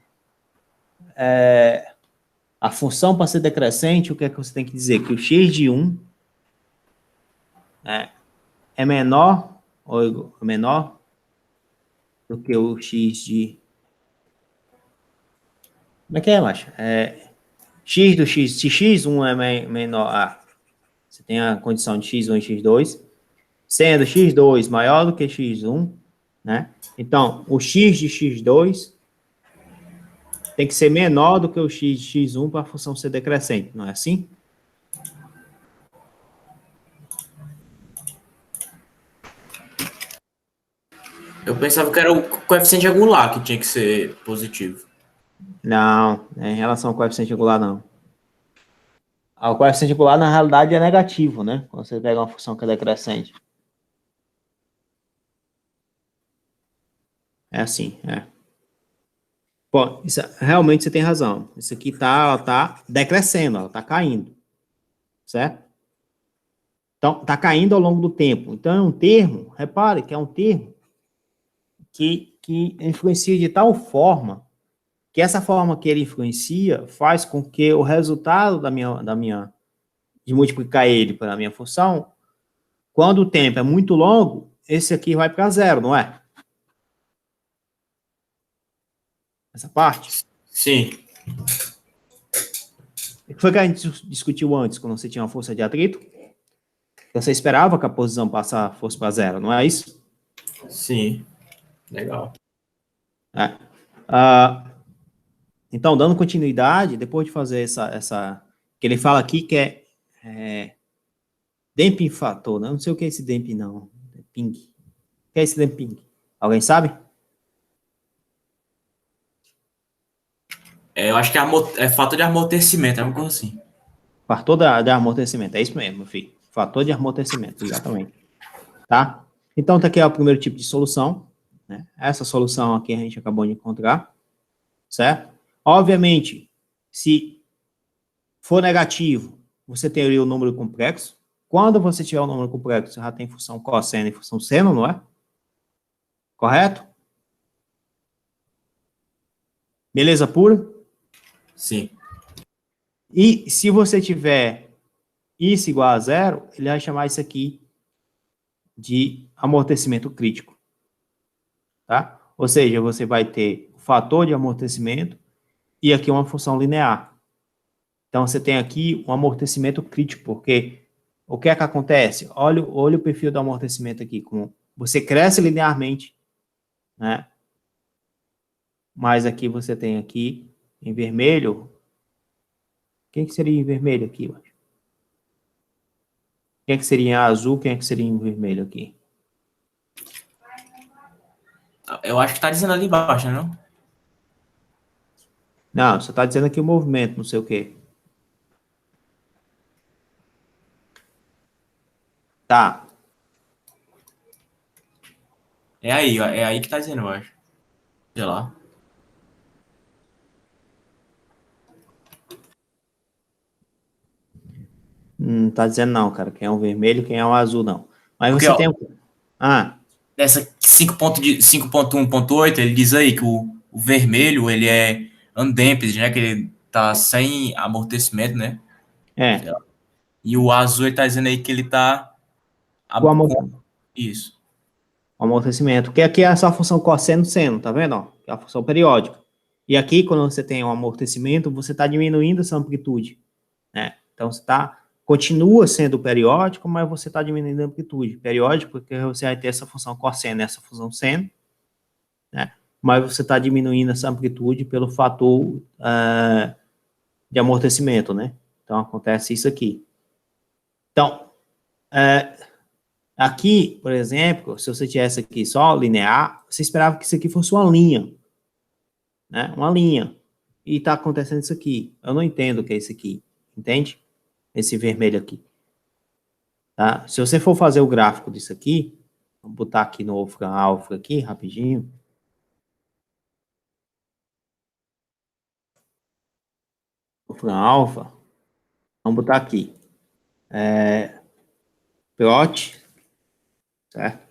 A função para ser decrescente, o que é que você tem que dizer? Que o x de 1 é menor do que o x de... Como é que é, macho? X do x, se x1 é menor, você tem a condição de x1 e x2, sendo x2 maior do que x1, né? Então, o x de x2 tem que ser menor do que o x de x1 para a função ser decrescente, não é assim? Eu pensava que era o coeficiente angular que tinha que ser positivo. Não, em relação ao coeficiente angular, não. O coeficiente angular, na realidade, é negativo, né? Quando você pega uma função que é decrescente. É assim, Bom, realmente você tem razão. Isso aqui ela tá decrescendo, ela tá caindo. Certo? Então, tá caindo ao longo do tempo. Então, é um termo, repare que é um termo que influencia de tal forma que essa forma que ele influencia faz com que o resultado de multiplicar ele pela minha função, quando o tempo é muito longo, esse aqui vai para zero, não é? Essa parte. Sim. O que foi que a gente discutiu antes, quando você tinha uma força de atrito? Você esperava que a posição fosse para zero, não é isso? Sim. Legal. Então, dando continuidade, depois de fazer essa que ele fala aqui que é damping fator, né? Não sei o que é esse damping, não. Damping. O que é esse damping? Alguém sabe? Eu acho que é fator de amortecimento, é uma coisa assim. Fator de amortecimento, é isso mesmo, meu filho. Fator de amortecimento, exatamente. Tá? Então, tá aqui é o primeiro tipo de solução, né? Essa solução aqui a gente acabou de encontrar, certo? Obviamente, se for negativo, você teria o número complexo. quando você tiver um número complexo, você já tem função cosseno e função seno, não é? Correto? Beleza pura? Sim. E se você tiver isso igual a zero, ele vai chamar isso aqui de amortecimento crítico, tá? Ou seja, você vai ter o fator de amortecimento e aqui uma função linear. Então, você tem aqui um amortecimento crítico, porque o que é que acontece? Olha o perfil do amortecimento aqui, como você cresce linearmente, né? Mas aqui você tem aqui, em vermelho, quem que seria em vermelho aqui, eu acho? Quem é que seria em azul, quem é que seria em vermelho aqui? Eu acho que tá dizendo ali embaixo, né? Não? Não, você está dizendo aqui o movimento, não sei o quê. Tá. É aí, ó, é aí que tá dizendo, eu acho. Sei lá. Não tá dizendo não, cara. Quem é o vermelho, quem é o azul, não. Mas Porque, você ó, tem o... Ah, nessa 5.1.8, ele diz aí que o vermelho, ele é undamped, né? Que ele tá sem amortecimento, né? Sei é. lá. E o azul, ele tá dizendo aí que ele tá O com isso. amortecimento. Que aqui é essa função cosseno-seno, tá vendo? Ó? Que é a função periódica. E aqui, quando você tem um amortecimento, você está diminuindo essa amplitude, né? Então, continua sendo periódico, mas você está diminuindo a amplitude. Periódico, porque você vai ter essa função cosseno e essa função seno, né? Mas você está diminuindo essa amplitude pelo fator de amortecimento, né? Então, acontece isso aqui. Então, aqui, por exemplo, se você tivesse aqui só linear, você esperava que isso aqui fosse uma linha, né? Uma linha. E está acontecendo isso aqui. Eu não entendo o que é isso aqui, entende? Esse vermelho aqui, tá? Se você for fazer o gráfico disso aqui, vamos botar aqui no Wolfram Alpha aqui, rapidinho. Wolfram Alpha, vamos botar aqui. Plot, certo?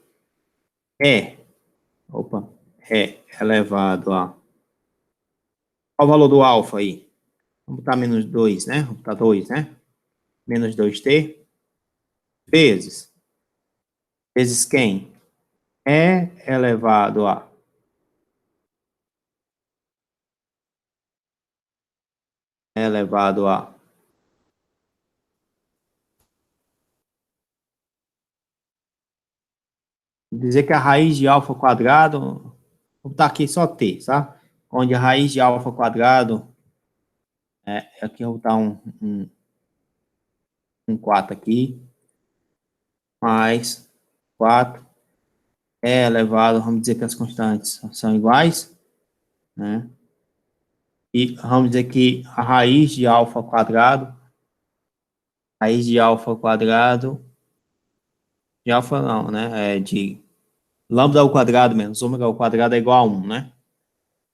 Opa, elevado a... Qual o valor do alfa aí? Vamos botar menos 2, né? Vamos botar 2, né? Menos 2t vezes quem? É elevado a elevado a dizer que a raiz de alfa quadrado, vou botar aqui só t, tá? Onde a raiz de alfa quadrado, aqui eu vou botar um 4 aqui, mais 4 é elevado, vamos dizer que as constantes são iguais, né? E vamos dizer que a raiz de alfa quadrado, de alfa não, né? É de lambda ao quadrado menos ômega ao quadrado é igual a 1, né?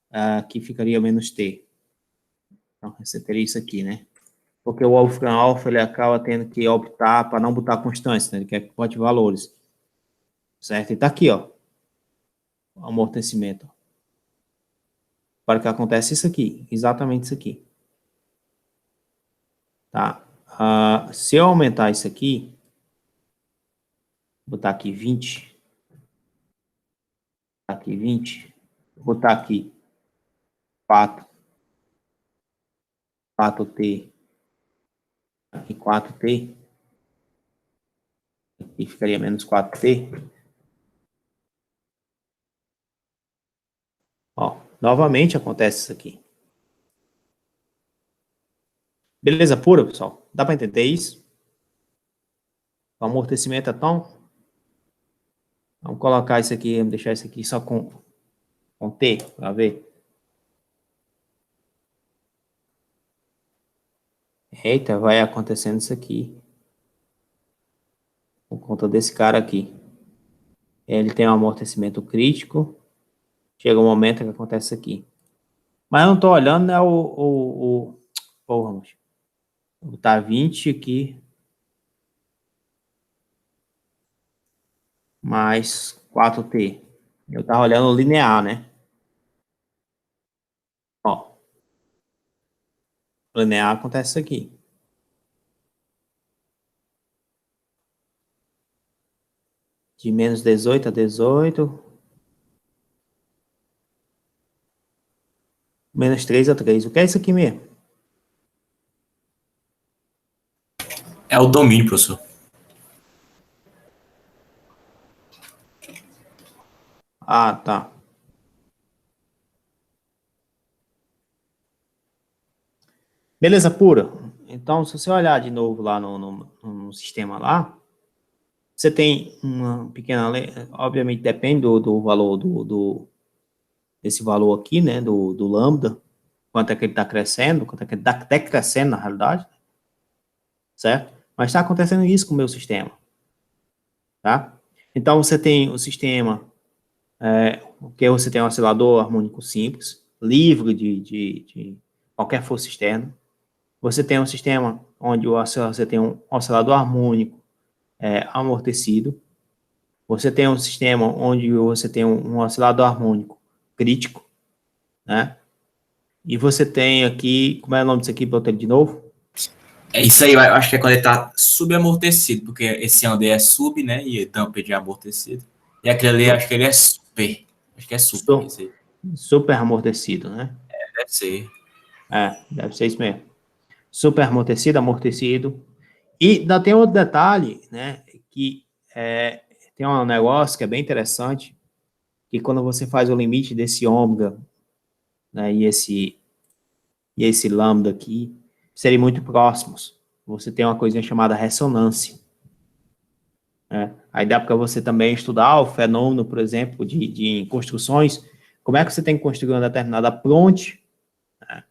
Aqui ficaria menos t. Então, você teria isso aqui, né? Porque o Wolfram Alpha, ele acaba tendo que optar para não botar constantes, né? Ele quer que bote valores. Certo? E tá aqui, ó. O amortecimento. Para que acontece isso aqui. Exatamente isso aqui. Tá? Se eu aumentar isso aqui, botar aqui 20, aqui 20, botar aqui 4, 4t, aqui 4t, aqui ficaria menos 4t. Ó, novamente acontece isso aqui. Beleza pura, pessoal? Dá para entender isso? O amortecimento é tão... Vamos colocar isso aqui, vamos deixar isso aqui só com T, para ver. Eita, vai acontecendo isso aqui. Por conta desse cara aqui. Ele tem um amortecimento crítico. Chega um momento que acontece isso aqui. Mas eu não estou olhando, né, porra, vou botar 20 aqui. mais 4t. Eu estava olhando o linear, né? Ó, o linear acontece isso aqui. De menos 18 a 18. Menos 3 a 3. O que é isso aqui mesmo? É o domínio, professor. Ah, tá. Beleza pura. Então, se você olhar de novo lá no sistema lá, você tem uma pequena... Obviamente, depende do valor desse valor aqui, né? Do lambda. Quanto é que ele está crescendo, quanto é que ele está até crescendo, na realidade. Certo? Mas está acontecendo isso com o meu sistema. Tá? Então, você tem o sistema... que você tem um oscilador harmônico simples, livre de qualquer força externa. Você tem um sistema onde você tem um oscilador harmônico amortecido. Você tem um sistema onde você tem um oscilador harmônico crítico, né? E você tem aqui, como é o nome disso aqui, botei de novo? É isso aí, eu acho que é quando ele tá subamortecido, porque esse under é sub, né? E damped é amortecido. E aquele ali, acho que ele é super. Acho que é super, esse aí. Super amortecido, né? Deve ser. Deve ser isso mesmo. Super amortecido, amortecido. E ainda tem outro detalhe, né? Que tem um negócio que é bem interessante, que quando você faz o limite desse ômega, né, e esse lambda aqui, serem muito próximos. Você tem uma coisinha chamada ressonância. Né? Aí dá para você também estudar o fenômeno, por exemplo, de construções. Como é que você tem que construir uma determinada ponte, né,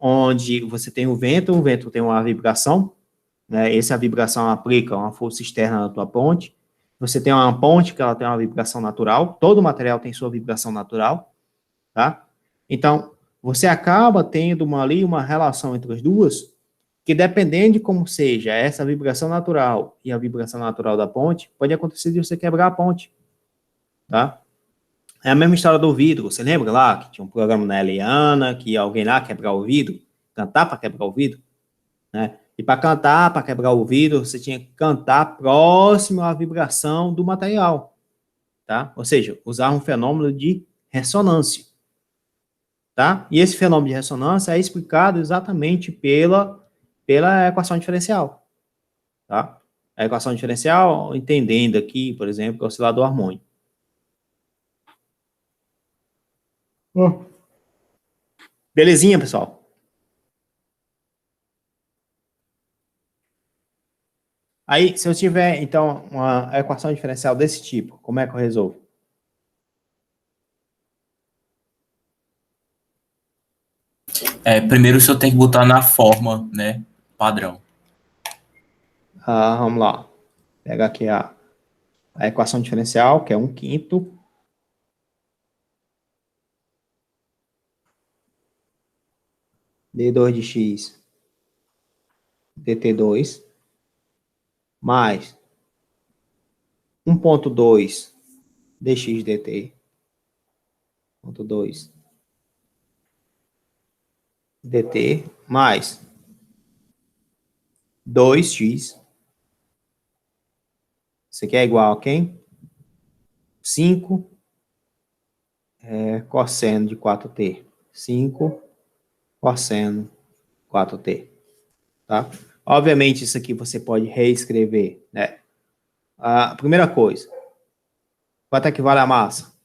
onde você tem o vento tem uma vibração, né, essa vibração aplica uma força externa na tua ponte. Você tem uma ponte que ela tem uma vibração natural, todo material tem sua vibração natural, tá? Então, você acaba tendo uma relação entre as duas, que dependendo de como seja essa vibração natural e a vibração natural da ponte, pode acontecer de você quebrar a ponte, tá? É a mesma história do vidro, você lembra lá que tinha um programa na Eliana, que alguém lá quebrar o vidro, cantar para quebrar o vidro, né? E para cantar, para quebrar o vidro, você tinha que cantar próximo à vibração do material, tá? Ou seja, usar um fenômeno de ressonância. Tá? E esse fenômeno de ressonância é explicado exatamente pela equação diferencial. Tá? A equação diferencial, entendendo aqui, por exemplo, o oscilador harmônico. Belezinha, pessoal? Aí, se eu tiver, então, uma equação diferencial desse tipo, como é que eu resolvo? Primeiro o senhor tem que botar na forma, né? Padrão. Vamos lá. Pega aqui a equação diferencial, que é 1/5 d2 de x dt2 mais 1,2 dx dt, 1,2 dt mais 2x, isso aqui é igual a quem? 5 cosseno de 4t. 5 cosseno 4t, tá? Obviamente, isso aqui você pode reescrever, né? A primeira coisa, quanto é que vale a massa?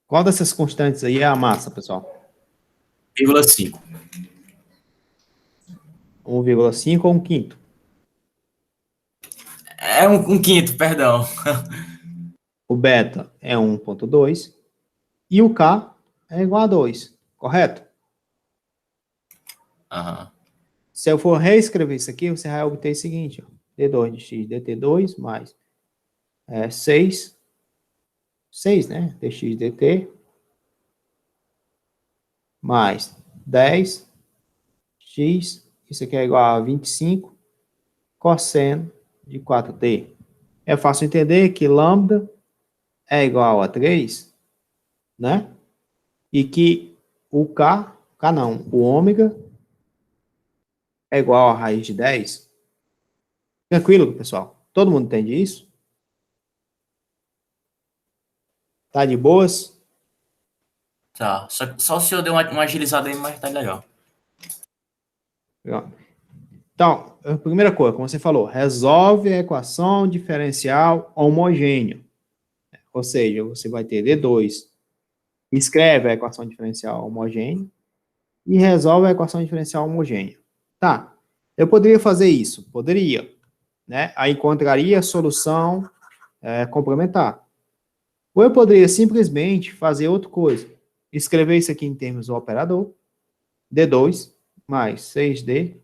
Qual dessas constantes aí é a massa, pessoal? 1,5. 1,5 ou 1/5? É um quinto, perdão. O beta é 1,2 e o K é igual a 2, correto? Aham. Se eu for reescrever isso aqui, você vai obter o seguinte, ó, d2 de x dt2 mais 6, né, dx dt, mais 10 x, isso aqui é igual a 25 cosseno de 4t. É fácil entender que lambda é igual a 3, né? E que o K não, o ômega é igual a raiz de 10. Tranquilo, pessoal? Todo mundo entende isso? Tá de boas? Tá. Só se eu der uma agilizada aí, mas tá legal. Pronto. Então, a primeira coisa, como você falou, resolve a equação diferencial homogênea. Ou seja, você vai ter D2, escreve a equação diferencial homogênea e resolve a equação diferencial homogênea. Tá, eu poderia fazer isso? Poderia, né? Aí encontraria a solução complementar. Ou eu poderia simplesmente fazer outra coisa. Escrever isso aqui em termos do operador. D2 mais 6D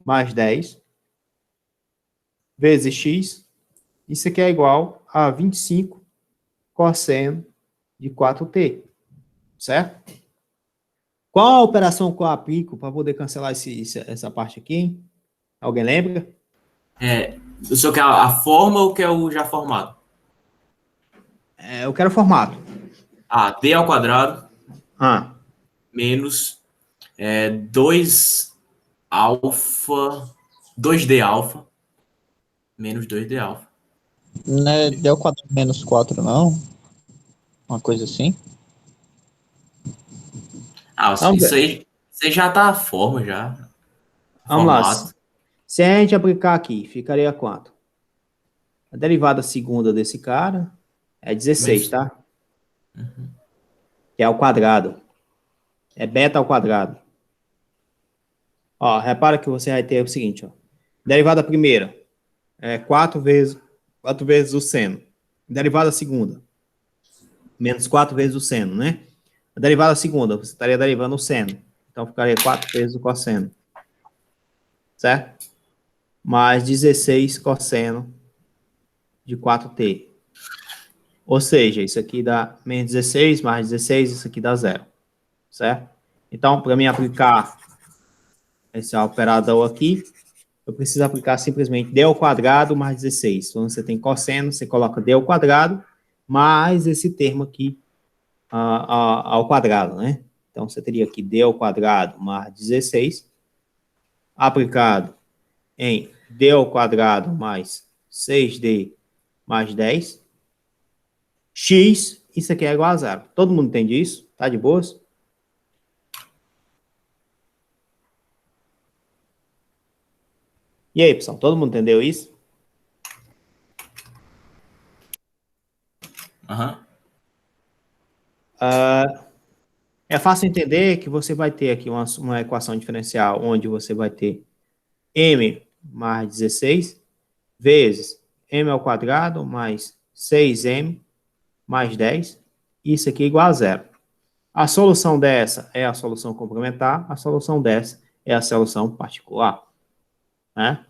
mais 10 vezes x. Isso aqui é igual a 25 cosseno de 4t. Certo? Qual a operação que eu aplico para poder cancelar essa parte aqui? Hein? Alguém lembra? O senhor quer a forma ou quer o já formado? Eu quero formato. D ao quadrado Ah, menos 2 alfa, 2D alfa, menos 2D alfa. Não é D ao quadrado menos 4, não? Uma coisa assim? vamos Isso ver. aí você já tá a forma já. Vamos lá. Formato. Se a gente aplicar aqui, ficaria quanto? A derivada segunda desse cara é 16, tá? Que é ao quadrado. É beta ao quadrado. Ó, repara que você vai ter o seguinte, ó. Derivada primeira é 4 vezes o seno. Derivada segunda, menos 4 vezes o seno, né? A derivada segunda, você estaria derivando o seno. Então, ficaria 4 vezes o cosseno. Certo? Mais 16 cosseno de 4t. Ou seja, isso aqui dá menos 16, mais 16, isso aqui dá zero. Certo? Então, para mim aplicar esse operador aqui, eu preciso aplicar simplesmente d ao quadrado mais 16. Quando você tem cosseno, você coloca d ao quadrado mais esse termo aqui ao quadrado, né? Então, você teria aqui d ao quadrado mais 16, aplicado em d ao quadrado mais 6d mais 10, x, isso aqui é igual a zero. Todo mundo entende isso? Tá de boas? E aí, pessoal, todo mundo entendeu isso? É fácil entender que você vai ter aqui uma equação diferencial onde você vai ter m mais 16 vezes m ao quadrado mais 6m mais 10. Isso aqui é igual a zero. A solução dessa é a solução complementar, a solução dessa é a solução particular. Né?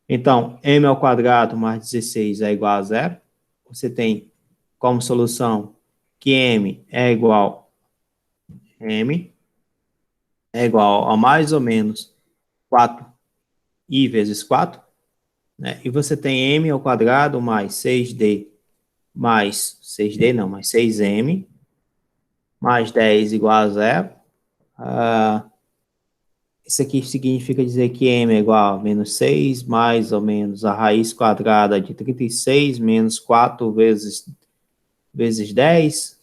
Então, m ao quadrado mais 16 é igual a zero. Você tem como solução que m é igual a mais ou menos 4i vezes 4, né? E você tem m ao quadrado mais 6d mais 6d não, mais 6m mais 10 igual a zero. Isso aqui significa dizer que m é igual a menos 6 mais ou menos a raiz quadrada de 36 menos 4 vezes 10,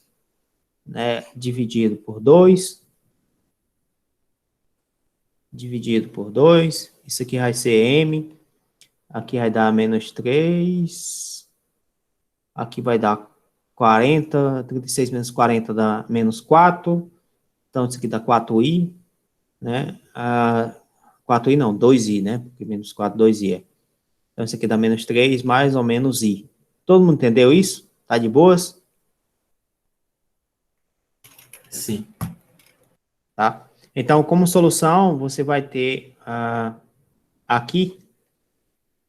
né, dividido por 2. Dividido por 2. Isso aqui vai ser m. Aqui vai dar menos 3. Aqui vai dar 40. 36 menos 40 dá menos 4. Então, isso aqui dá 4i. Né? 4i não, 2i, né? Porque menos 4, 2i é. Então, isso aqui dá menos 3, mais ou menos i. Todo mundo entendeu isso? Tá de boas? Sim. Tá? Então, como solução, você vai ter aqui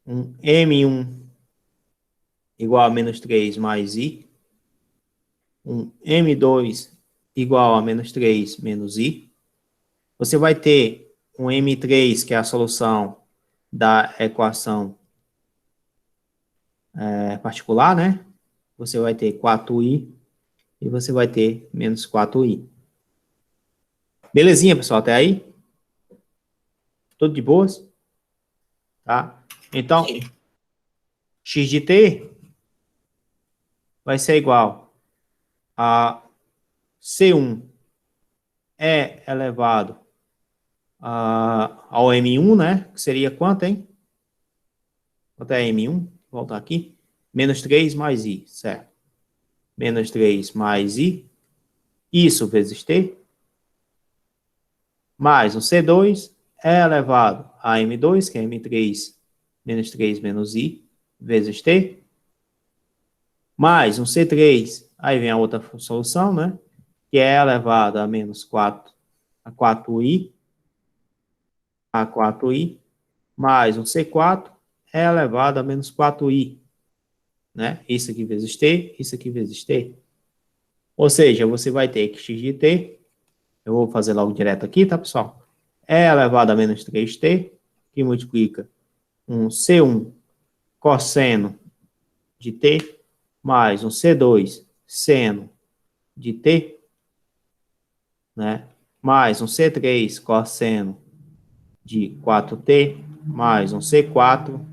um M1 igual a menos 3 mais I, um M2 igual a menos 3 menos I. Você vai ter um M3, que é a solução da equação particular, né? Você vai ter 4i e você vai ter menos 4i. Belezinha, pessoal, até aí? Tudo de boas? Tá? Então, x de t vai ser igual a C1 é elevado ao M1, né? Que seria quanto, hein? Quanto é M1? Vou voltar aqui. Menos 3 mais I, certo? Menos 3 mais I. Isso vezes T. Mais o C2 é elevado a M2, que é M3 menos 3 menos I, vezes T. Mais um C3, aí vem a outra solução, né? Que é elevado a menos 4, a 4i, mais um C4 é elevado a menos 4i, né? Isso aqui vezes T, isso aqui vezes T. Ou seja, você vai ter que x de T, eu vou fazer logo direto aqui, tá, pessoal? É elevado a menos 3t, que multiplica um C1 cosseno de T, mais um C2 seno de T, né? Mais um C3 cosseno de 4t, mais um C4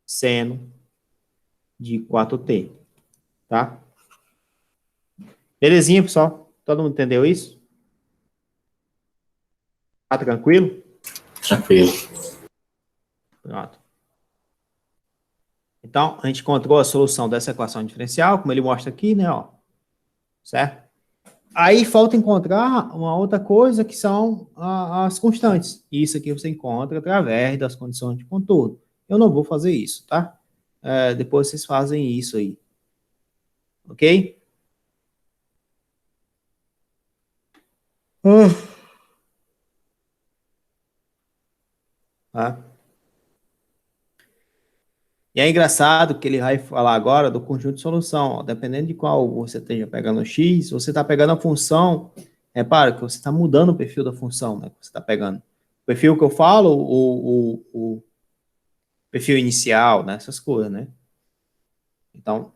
seno de 4t, tá? Belezinha, pessoal? Todo mundo entendeu isso? Tá tranquilo? Tranquilo. Pronto. Então, a gente encontrou a solução dessa equação diferencial, como ele mostra aqui, né, ó. Certo? Aí falta encontrar uma outra coisa que são as constantes. Isso aqui você encontra através das condições de contorno. Eu não vou fazer isso, tá? Depois vocês fazem isso aí. Ok? Tá? E é engraçado que ele vai falar agora do conjunto de solução. Ó, dependendo de qual você esteja pegando o x, você está pegando a função. Repara que você está mudando o perfil da função, né? Que você está pegando. O perfil que eu falo, o perfil inicial, né? Essas coisas, né? Então,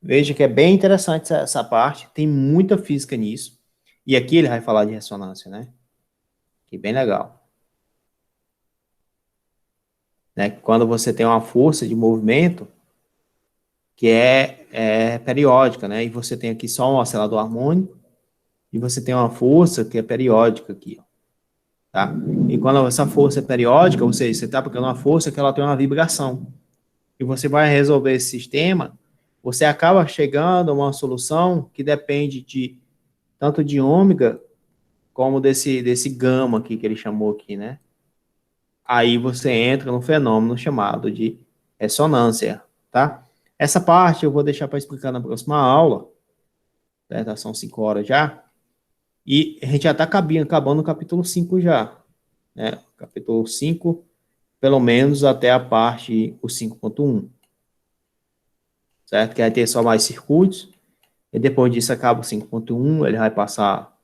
veja que é bem interessante essa parte. Tem muita física nisso. E aqui ele vai falar de ressonância, né? Que bem legal. Né? Quando você tem uma força de movimento que é periódica, né? E você tem aqui só um oscilador harmônico e você tem uma força que é periódica aqui, ó, tá? E quando essa força é periódica, ou seja, você está aplicando uma força que ela tem uma vibração. E você vai resolver esse sistema, você acaba chegando a uma solução que depende de tanto de ômega como desse gama aqui que ele chamou aqui, né? Aí você entra no fenômeno chamado de ressonância, tá? Essa parte eu vou deixar para explicar na próxima aula, né? São 5 horas já, e a gente já está acabando o capítulo 5 já, né? Capítulo 5, pelo menos até a parte, o 5.1, certo? Que vai ter só mais circuitos, e depois disso acaba o 5.1, ele vai passar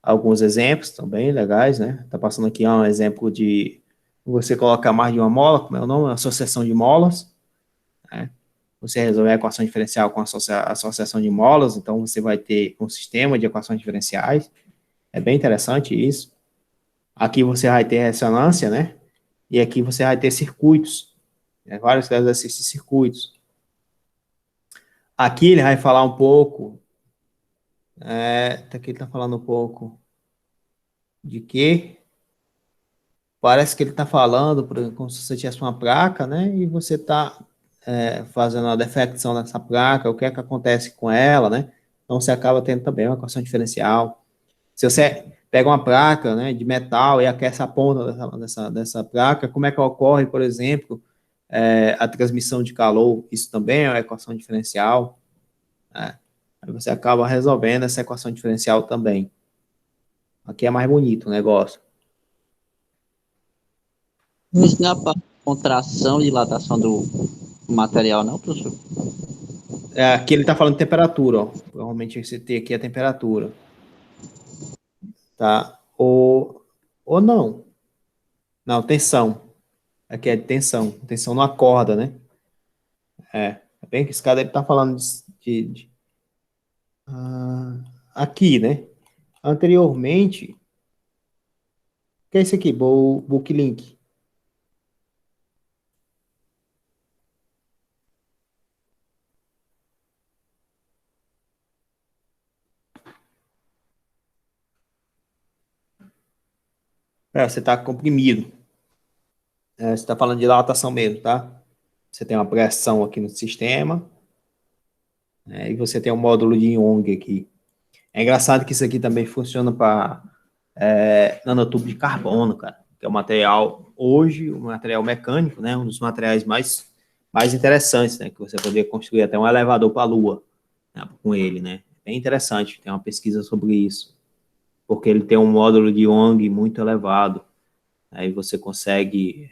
alguns exemplos também legais, né? Tá passando aqui um exemplo de você colocar mais de uma mola, como é o nome? Associação de molas, né? Você resolver a equação diferencial com associação de molas, então você vai ter um sistema de equações diferenciais. É bem interessante isso. Aqui você vai ter ressonância, né? E aqui você vai ter circuitos, né? Vários exercícios de circuitos. Aqui ele vai falar um pouco, aqui ele está falando um pouco de que parece que ele está falando como se você tivesse uma placa, né? E você está fazendo a defecção dessa placa, o que é que acontece com ela, né? Então você acaba tendo também uma equação diferencial. Se você pega uma placa, né, de metal e aquece a ponta dessa placa, como é que ocorre, por exemplo, a transmissão de calor? Isso também é uma equação diferencial, né? Aí você acaba resolvendo essa equação diferencial também. Aqui é mais bonito o negócio. Isso não é a parte de contração e dilatação do material, não, professor? Aqui ele está falando de temperatura, ó. Provavelmente você tem aqui a temperatura. tá? Ou não. Não, tensão. Aqui é tensão. Tensão numa corda, né? É bem que esse cara ele tá falando aqui, né? Anteriormente, o que é isso aqui? Booklink. Você tá comprimido. Você está falando de dilatação mesmo, tá? Você tem uma pressão aqui no sistema, né, e você tem um módulo de Young aqui. É engraçado que isso aqui também funciona para nanotubo de carbono, cara, que é um material, hoje, um material mecânico, né, um dos materiais mais interessantes, né, que você poderia construir até um elevador para a Lua, né, com ele, né. É bem interessante, tem uma pesquisa sobre isso, porque ele tem um módulo de Young muito elevado, aí você consegue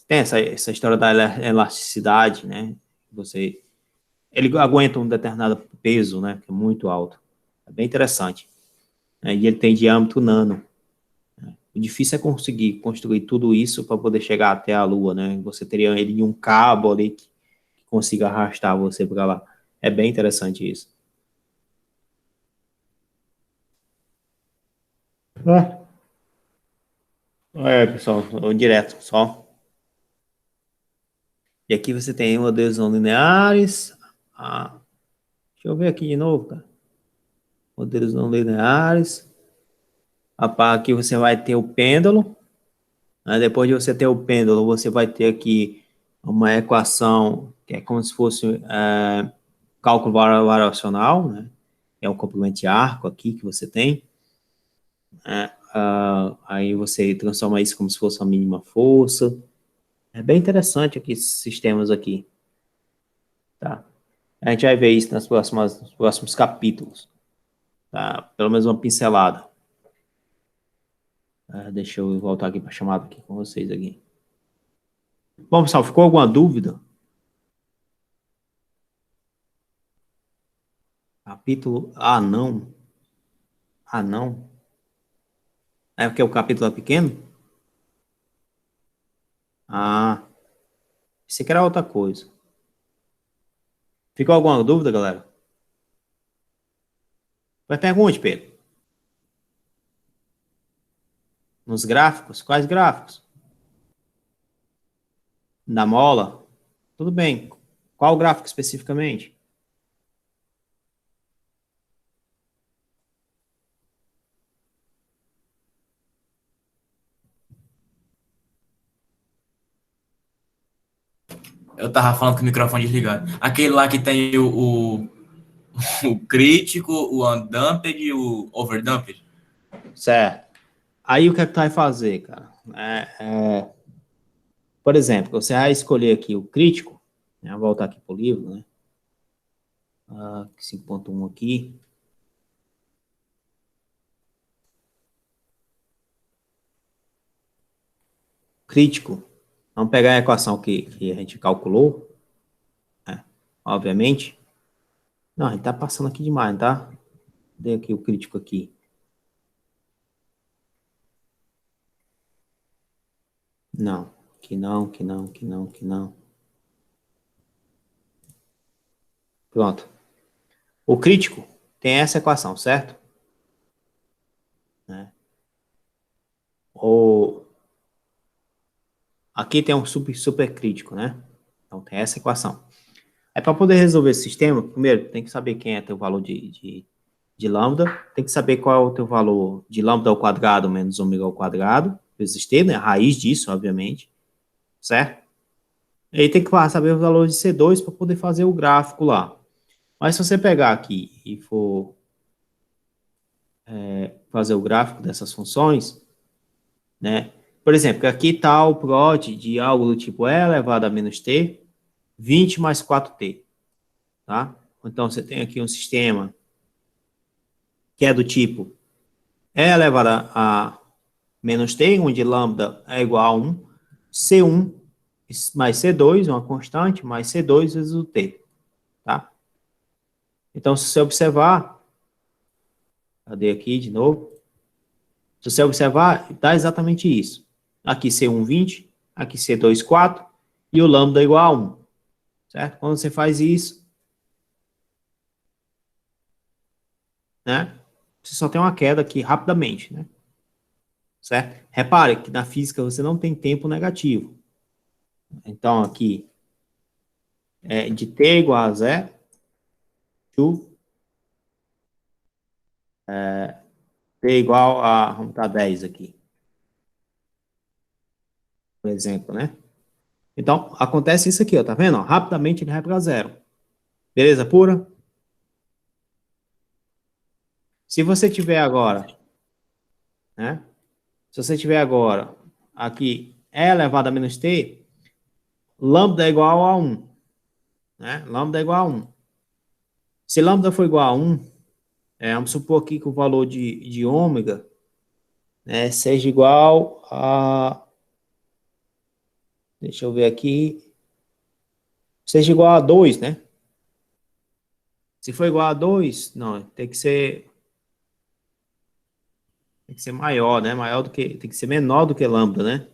tem essa história da elasticidade, né? Ele aguenta um determinado peso, né? Que é muito alto. É bem interessante. Né? E ele tem diâmetro nano. O difícil é conseguir construir tudo isso para poder chegar até a Lua, né? Você teria ele em um cabo ali que consiga arrastar você para lá. É bem interessante isso. Pessoal, direto, só. E aqui você tem modelos não lineares. Deixa eu ver aqui de novo, cara. Modelos não lineares. Aqui você vai ter o pêndulo. Né? Depois de você ter o pêndulo, você vai ter aqui uma equação que é como se fosse cálculo variacional, né? É um complemento de arco aqui que você tem. Aí você transforma isso como se fosse uma mínima força. É bem interessante aqui esses sistemas aqui. Tá? A gente vai ver isso nos próximos capítulos. Tá? Pelo menos uma pincelada. Deixa eu voltar aqui para a chamada aqui com vocês aqui. Bom, pessoal, ficou alguma dúvida? Capítulo. Não. Não. É porque o capítulo é pequeno? Isso aqui era outra coisa. Ficou alguma dúvida, galera? Vai pergunte, Pedro. Nos gráficos? Quais gráficos? Da mola? Tudo bem. Qual gráfico especificamente? Eu tava falando com o microfone desligado. Aquele lá que tem o crítico, o undamped e o overdamped. Certo. Aí o que é que tu vai fazer, cara? Por exemplo, você vai escolher aqui o crítico, né? Vou voltar aqui para o livro, né? 5.1 aqui. Crítico. Vamos pegar a equação que a gente calculou, né? Obviamente. Não, a gente tá passando aqui demais, tá? Dei aqui o crítico aqui. Não, que não, que não, que não, que não. Pronto. O crítico tem essa equação, certo? Né? Aqui tem um super crítico, né? Então tem essa equação. Aí para poder resolver esse sistema, primeiro tem que saber quem é teu valor de lambda, tem que saber qual é o teu valor de lambda ao quadrado menos ômega ao quadrado, vezes t, né? A raiz disso, obviamente, certo? E aí tem que saber o valor de C2 para poder fazer o gráfico lá. Mas se você pegar aqui e for fazer o gráfico dessas funções, né? Por exemplo, aqui está o plot de algo do tipo E elevado a menos T, 20 mais 4T, tá? Então, você tem aqui um sistema que é do tipo E elevado a menos T, onde lambda é igual a 1, C1 mais C2, uma constante, mais C2 vezes o T, tá? Então, se você observar, Cadê aqui de novo? Se você observar, dá exatamente isso. Aqui ser 1,20, aqui ser 2,4 e o lambda igual a 1. Certo? Quando você faz isso, né? Você só tem uma queda aqui rapidamente, né? Certo? Repare que na física você não tem tempo negativo. Então, aqui, de t igual a 0, t igual a, vamos botar 10 aqui, por exemplo, né? Então, acontece isso aqui, ó, tá vendo? Ó, rapidamente ele vai para 0. Beleza pura? Se você tiver agora, né? Se você tiver agora aqui E elevado a menos t, lambda é igual a 1, né? Lambda é igual a 1. Se lambda for igual a 1, vamos supor aqui que o valor de ômega, né, seja igual a... Deixa eu ver aqui. Seja igual a 2, né? Se for igual a 2, não, tem que ser maior, né? Tem que ser menor do que lambda, né?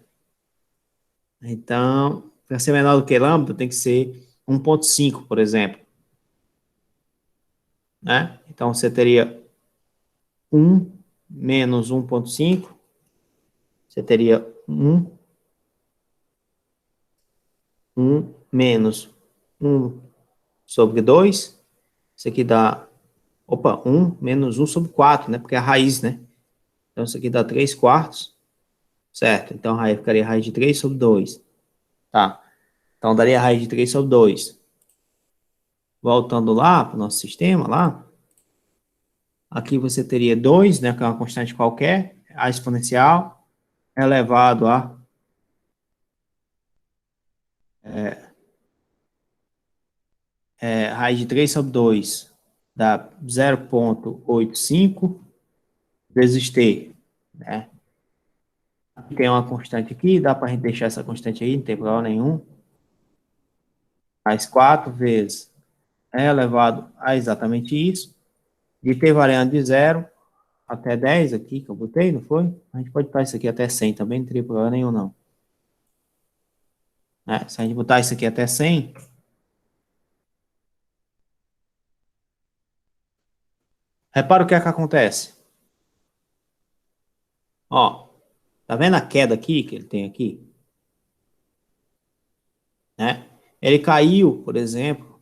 Então, para ser menor do que lambda, tem que ser 1,5, por exemplo. Né? Então, você teria 1 menos 1,5. Você teria 1 menos 1 sobre 2. Isso aqui dá... Opa, 1 menos 1 sobre 4, né? Porque é a raiz, né? Então, isso aqui dá 3 quartos. Certo? Então, a raiz ficaria a raiz de 3 sobre 2. Tá. Então, daria a raiz de 3 sobre 2. Voltando lá para o nosso sistema, lá. Aqui você teria 2, né? Que é uma constante qualquer. A exponencial elevado a... raiz de 3 sobre 2 dá 0,85 vezes t, né? Aqui tem uma constante aqui, dá para a gente deixar essa constante aí, não tem problema nenhum. Mais 4 vezes E elevado a exatamente isso. De t variando de 0 até 10 aqui, que eu botei, não foi? A gente pode botar isso aqui até 100 também, não teria problema nenhum, não. Se a gente botar isso aqui até 100... Repara o que é que acontece. Ó, tá vendo a queda aqui, que ele tem aqui? Né? Ele caiu, por exemplo,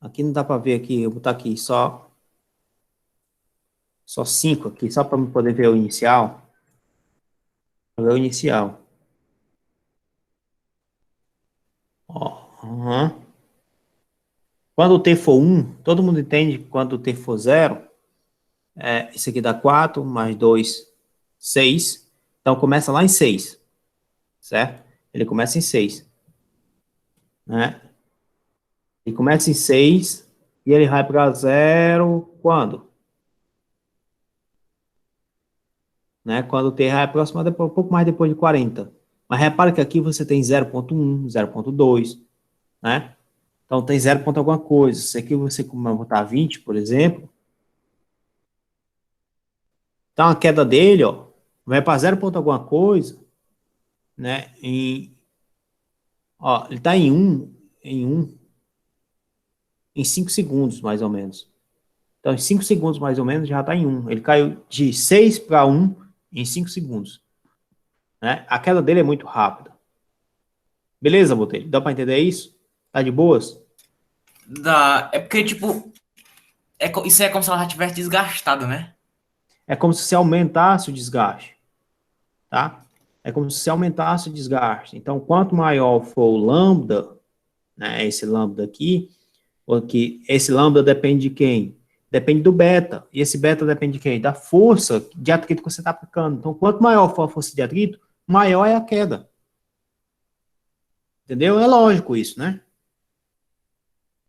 aqui não dá para ver aqui, eu vou botar aqui só 5 aqui, só para poder ver o inicial. Ver o inicial. Ó, quando o t for 1, todo mundo entende que quando o t for 0, isso aqui dá 4, mais 2, 6. Então, começa lá em 6, certo? Ele começa em 6, né? Ele começa em 6 e ele vai para 0 quando? Né? Quando o t vai aproximar um pouco mais depois de 40. Mas repara que aqui você tem 0,1, 0,2, né? Então tem 0 ponto alguma coisa. Se aqui você botar 20, por exemplo, então a queda dele, ó, vai para 0 ponto alguma coisa, né? Ó, ele está em 5 segundos, mais ou menos. Então, em 5 segundos, mais ou menos, já está em 1. Ele caiu de 6 para 1 em 5 segundos. Né? A queda dele é muito rápida. Beleza, Botelho? Dá para entender isso? Tá de boas? Dá. É porque, tipo, isso é como se ela já tivesse desgastado, né? É como se você aumentasse o desgaste. Tá? É como se você aumentasse o desgaste. Então, quanto maior for o lambda, né, esse lambda aqui, porque esse lambda depende de quem? Depende do beta. E esse beta depende de quem? Da força de atrito que você está aplicando. Então, quanto maior for a força de atrito, maior é a queda. Entendeu? É lógico isso, né?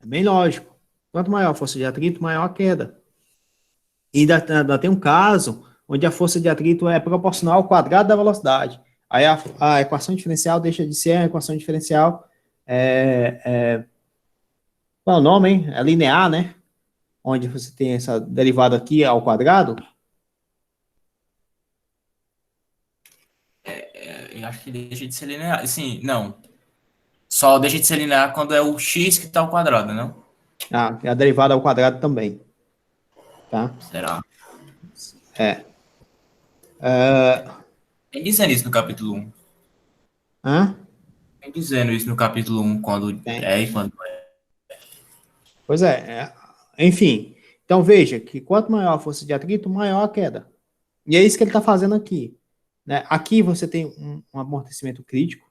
É bem lógico. Quanto maior a força de atrito, maior a queda. E ainda tem um caso onde a força de atrito é proporcional ao quadrado da velocidade. Aí a equação diferencial deixa de ser a equação diferencial Qual é o nome, hein? É linear, né? Onde você tem essa derivada aqui ao quadrado. Eu acho que deixa de ser linear. Sim, não. Só deixa de ser linear quando é o x que está ao quadrado, não? Ah, é a derivada ao quadrado também, tá? Será? É. É, Tem dizendo isso no capítulo um. hã? Tem dizendo isso no capítulo um quando Tem. é e quando não é. Pois é. Enfim, então veja que quanto maior a força de atrito, maior a queda. E é isso que ele está fazendo aqui, né? Aqui você tem um amortecimento crítico,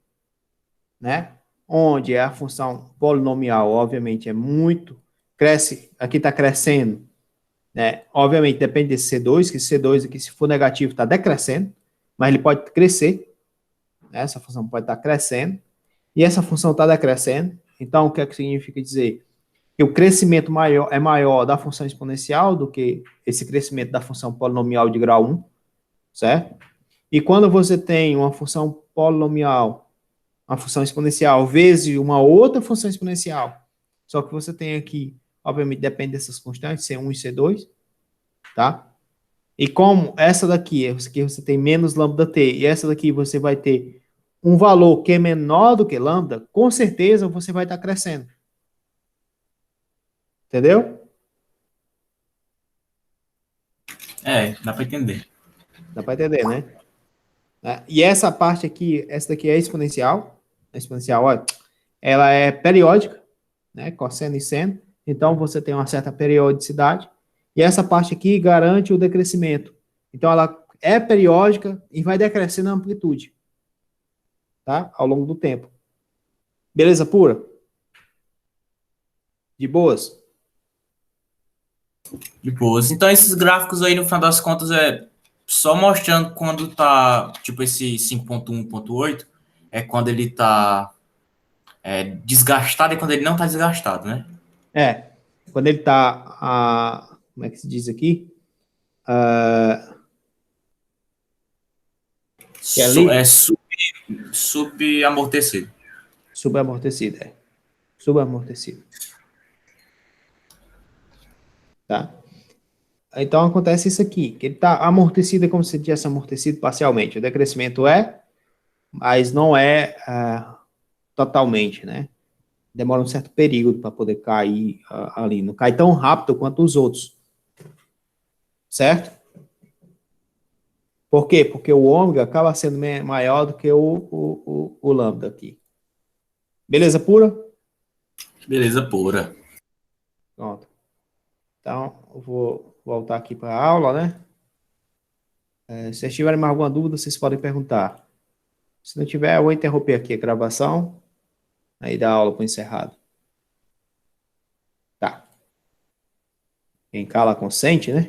né? Onde a função polinomial, obviamente, é muito, cresce, aqui está crescendo, né? Obviamente depende desse C2, que C2 aqui, se for negativo, está decrescendo, mas ele pode crescer, né? Essa função pode estar crescendo, e essa função está decrescendo. Então, o que é que significa dizer? Que o crescimento maior é maior da função exponencial do que esse crescimento da função polinomial de grau 1, certo? E quando você tem uma função polinomial, uma função exponencial, vezes uma outra função exponencial, só que você tem aqui, obviamente, depende dessas constantes, C1 e C2, tá? E como essa daqui você tem menos lambda t, e essa daqui você vai ter um valor que é menor do que lambda, com certeza você vai estar crescendo. Entendeu? É, dá para entender. Dá para entender, né? E essa parte aqui, essa daqui é exponencial. A exponencial, olha, ela é periódica, né? Cosseno e seno. Então, você tem uma certa periodicidade. E essa parte aqui garante o decrescimento. Então, ela é periódica e vai decrescendo a amplitude, tá? Ao longo do tempo. Beleza pura? De boas? De boas. Então, esses gráficos aí, no final das contas, é só mostrando quando tá, tipo, esse 5.1.8, é quando ele tá desgastado e quando ele não tá desgastado, né? É. Quando ele está, como é que se diz aqui? Que é É livre, subamortecido. subamortecido, é. Subamortecido, tá? Então acontece isso aqui, que ele está amortecido, é como se tivesse amortecido parcialmente. O decrescimento é, mas não é totalmente, né? Demora um certo período para poder cair ali. Não cai tão rápido quanto os outros, certo? Por quê? Porque o ômega acaba sendo maior do que o lambda aqui. Beleza pura? Beleza pura. Pronto. Então, eu vou voltar aqui para a aula, né? Se vocês tiverem mais alguma dúvida, vocês podem perguntar. Se não tiver, eu vou interromper aqui a gravação, aí dá aula para encerrado. Tá. Quem cala consente, né?